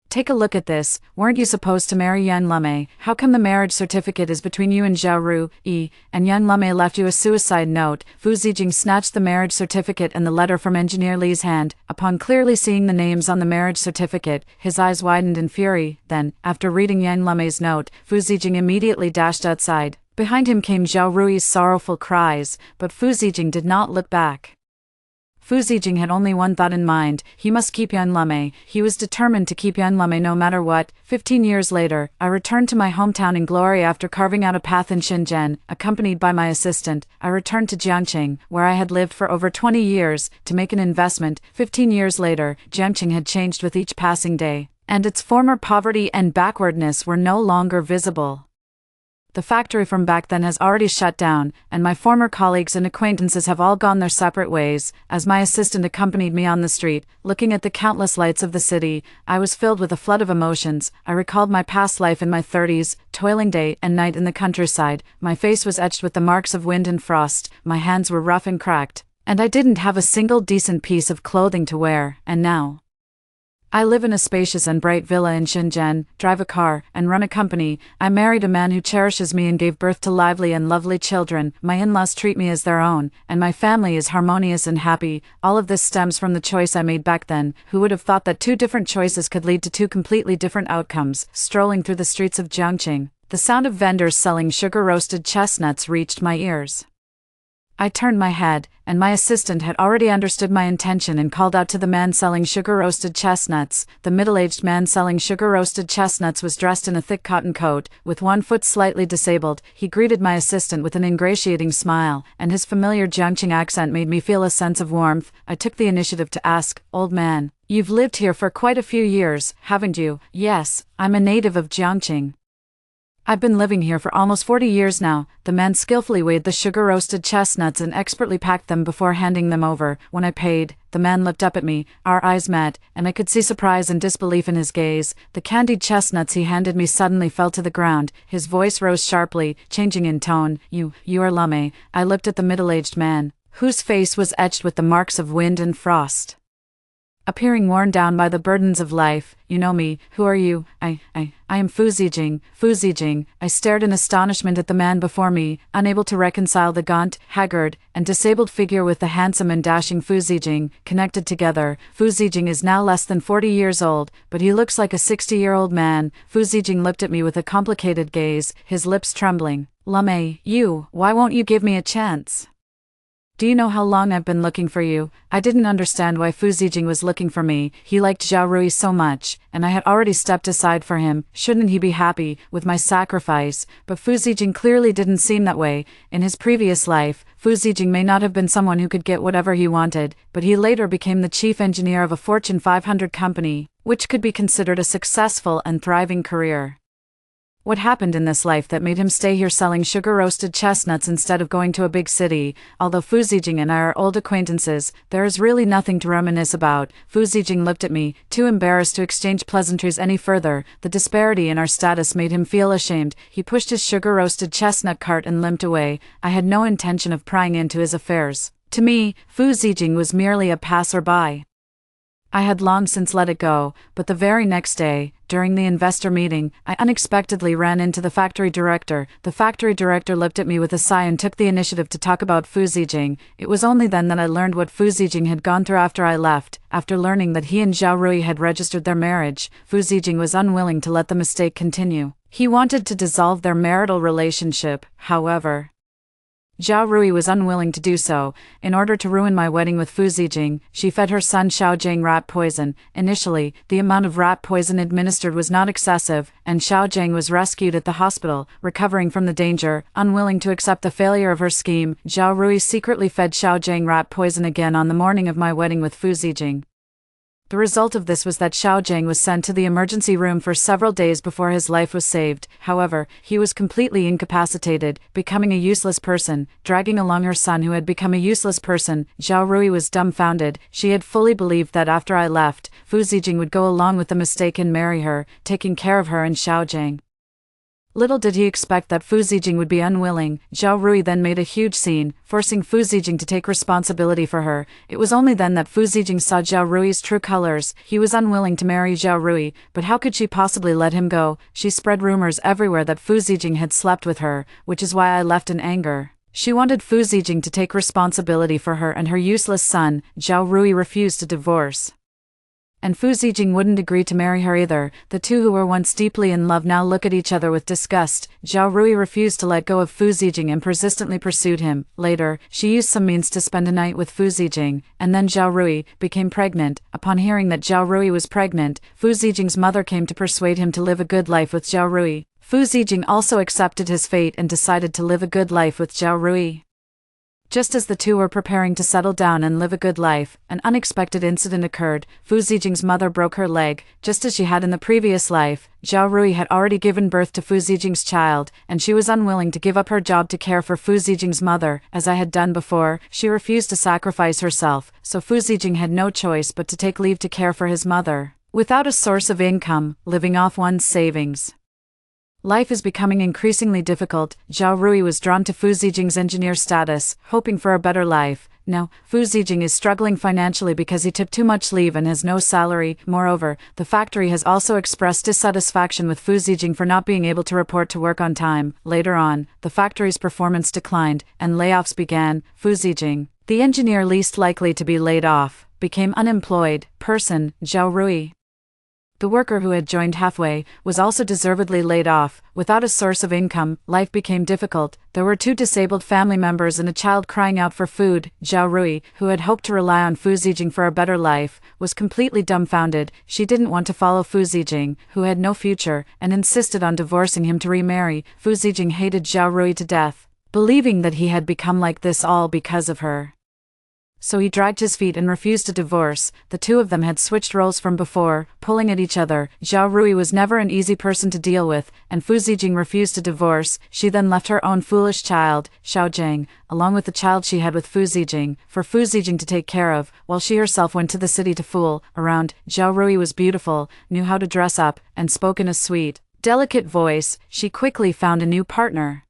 Take a look at this. Weren't you supposed to marry Yan Lame? How come the marriage certificate is between you and Zhao Rui, and Yan Lame left you a suicide note? Fu Zijing snatched the marriage certificate and the letter from Engineer Li's hand. Upon clearly seeing the names on the marriage certificate, his eyes widened in fury. Then, after reading Yan Lame's note, Fu Zijing immediately dashed outside. Behind him came Zhao Rui's sorrowful cries, but Fu Zijing did not look back. Fu Zijing had only one thought in mind: he must keep Yan Lame. He was determined to keep Yan Lame no matter what. 15 years later, I returned to my hometown in glory after carving out a path in Shenzhen. Accompanied by my assistant, I returned to Jiangqing, where I had lived for over 20 years, to make an investment. 15 years later, Jiangqing had changed with each passing day, and its former poverty and backwardness were no longer visible. The factory from back then has already shut down, and my former colleagues and acquaintances have all gone their separate ways. As my assistant accompanied me on the street, looking at the countless lights of the city, I was filled with a flood of emotions. I recalled my past life in my 30s, toiling day and night in the countryside. My face was etched with the marks of wind and frost, my hands were rough and cracked, and I didn't have a single decent piece of clothing to wear. And now I live in a spacious and bright villa in Shenzhen, drive a car, and run a company. I married a man who cherishes me and gave birth to lively and lovely children. My in-laws treat me as their own, and my family is harmonious and happy. All of this stems from the choice I made back then. Who would have thought that two different choices could lead to two completely different outcomes? Strolling through the streets of Jiangqing, the sound of vendors selling sugar-roasted chestnuts reached my ears. I turned my head, and my assistant had already understood my intention and called out to the man selling sugar-roasted chestnuts. The middle-aged man selling sugar-roasted chestnuts was dressed in a thick cotton coat, with one foot slightly disabled. He greeted my assistant with an ingratiating smile, and his familiar Jiangqing accent made me feel a sense of warmth. I took the initiative to ask, "Old man, you've lived here for quite a few years, haven't you?" "Yes, I'm a native of Jiangqing. I've been living here for almost 40 years now." The man skillfully weighed the sugar-roasted chestnuts and expertly packed them before handing them over. When I paid, the man looked up at me. Our eyes met, and I could see surprise and disbelief in his gaze. The candied chestnuts he handed me suddenly fell to the ground. His voice rose sharply, changing in tone. You are Lame." I looked at the middle-aged man, whose face was etched with the marks of wind and frost, appearing worn down by the burdens of life. "You know me. Who are you?" I am Fu Zijing. Fu Zijing. I stared in astonishment at the man before me, unable to reconcile the gaunt, haggard, and disabled figure with the handsome and dashing Fu Zijing. Connected together, Fu Zijing is now less than 40 years old, but he looks like a 60-year-old man. Fu Zijing looked at me with a complicated gaze, his lips trembling. "Lame, why won't you give me a chance? Do you know how long I've been looking for you?" I didn't understand why Fu Zijing was looking for me. He liked Zhao Rui so much, and I had already stepped aside for him. Shouldn't he be happy with my sacrifice? But Fu Zijing clearly didn't seem that way. In his previous life, Fu Zijing may not have been someone who could get whatever he wanted, but he later became the chief engineer of a Fortune 500 company, which could be considered a successful and thriving career. What happened in this life that made him stay here selling sugar-roasted chestnuts instead of going to a big city? Although Fu Zijing and I are old acquaintances, there is really nothing to reminisce about. Fu Zijing looked at me, too embarrassed to exchange pleasantries any further. The disparity in our status made him feel ashamed. He pushed his sugar-roasted chestnut cart and limped away. I had no intention of prying into his affairs. To me, Fu Zijing was merely a passerby. I had long since let it go, but the very next day, during the investor meeting, I unexpectedly ran into the factory director. The factory director looked at me with a sigh and took the initiative to talk about Fu Zijing. It was only then that I learned what Fu Zijing had gone through after I left. After learning that he and Zhao Rui had registered their marriage, Fu Zijing was unwilling to let the mistake continue. He wanted to dissolve their marital relationship, however. Zhao Rui was unwilling to do so. In order to ruin my wedding with Fu Zijing, she fed her son Xiao Jiang rat poison. Initially, the amount of rat poison administered was not excessive, and Xiao Jiang was rescued at the hospital, recovering from the danger. Unwilling to accept the failure of her scheme, Zhao Rui secretly fed Xiao Jiang rat poison again on the morning of my wedding with Fu Zijing. The result of this was that Xiao Jiang was sent to the emergency room for several days before his life was saved. However, he was completely incapacitated, becoming a useless person, dragging along her son who had become a useless person. Zhao Rui was dumbfounded. She had fully believed that after I left, Fu Zijing would go along with the mistake and marry her, taking care of her and Xiao Jiang. Little did he expect that Fu Zijing would be unwilling. Zhao Rui then made a huge scene, forcing Fu Zijing to take responsibility for her. It was only then that Fu Zijing saw Zhao Rui's true colors. He was unwilling to marry Zhao Rui, but how could she possibly let him go? She spread rumors everywhere that Fu Zijing had slept with her, which is why I left in anger. She wanted Fu Zijing to take responsibility for her and her useless son. Zhao Rui refused to divorce. And Fu Zijing wouldn't agree to marry her either. The two who were once deeply in love now look at each other with disgust. Zhao Rui refused to let go of Fu Zijing and persistently pursued him. Later, she used some means to spend a night with Fu Zijing, and then Zhao Rui became pregnant. Upon hearing that Zhao Rui was pregnant, Fu Zijing's mother came to persuade him to live a good life with Zhao Rui. Fu Zijing also accepted his fate and decided to live a good life with Zhao Rui. Just as the two were preparing to settle down and live a good life, an unexpected incident occurred. Fu Zijing's mother broke her leg, just as she had in the previous life. Zhao Rui had already given birth to Fu Zijing's child, and she was unwilling to give up her job to care for Fu Zijing's mother. As I had done before, she refused to sacrifice herself, so Fu Zijing had no choice but to take leave to care for his mother. Without a source of income, living off one's savings, life is becoming increasingly difficult. Zhao Rui was drawn to Fu Zijing's engineer status, hoping for a better life. Now, Fu Zijing is struggling financially because he took too much leave and has no salary. Moreover, the factory has also expressed dissatisfaction with Fu Zijing for not being able to report to work on time. Later on, the factory's performance declined, and layoffs began. Fu Zijing, the engineer least likely to be laid off, became unemployed. Person, Zhao Rui. The worker who had joined halfway was also deservedly laid off. Without a source of income, life became difficult. There were two disabled family members and a child crying out for food. Zhao Rui, who had hoped to rely on Fu Zijing for a better life, was completely dumbfounded. She didn't want to follow Fu Zijing, who had no future, and insisted on divorcing him to remarry. Fu Zijing hated Zhao Rui to death, believing that he had become like this all because of her. So he dragged his feet and refused to divorce. The two of them had switched roles from before, pulling at each other. Zhao Rui was never an easy person to deal with, and Fu Zijing refused to divorce. She then left her own foolish child, Xiao Jiang, along with the child she had with Fu Zijing, for Fu Zijing to take care of, while she herself went to the city to fool around. Zhao Rui was beautiful, knew how to dress up, and spoke in a sweet, delicate voice. She quickly found a new partner.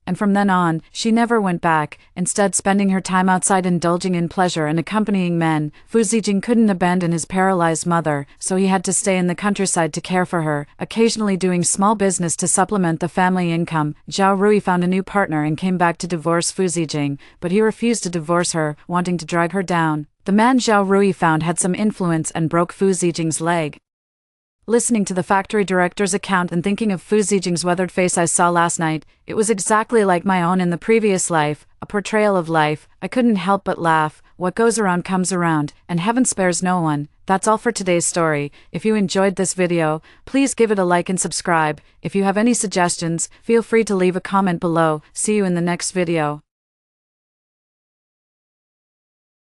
And from then on, she never went back, instead spending her time outside indulging in pleasure and accompanying men. Fu Zijing couldn't abandon his paralyzed mother, so he had to stay in the countryside to care for her, occasionally doing small business to supplement the family income. Zhao Rui found a new partner and came back to divorce Fu Zijing, but he refused to divorce her, wanting to drag her down. The man Zhao Rui found had some influence and broke Fu Zijing's leg. Listening to the factory director's account and thinking of Fu Zijing's weathered face I saw last night, it was exactly like my own in the previous life, a portrayal of life. I couldn't help but laugh. What goes around comes around, and heaven spares no one. That's all for today's story. If you enjoyed this video, please give it a like and subscribe. If you have any suggestions, feel free to leave a comment below. See you in the next video.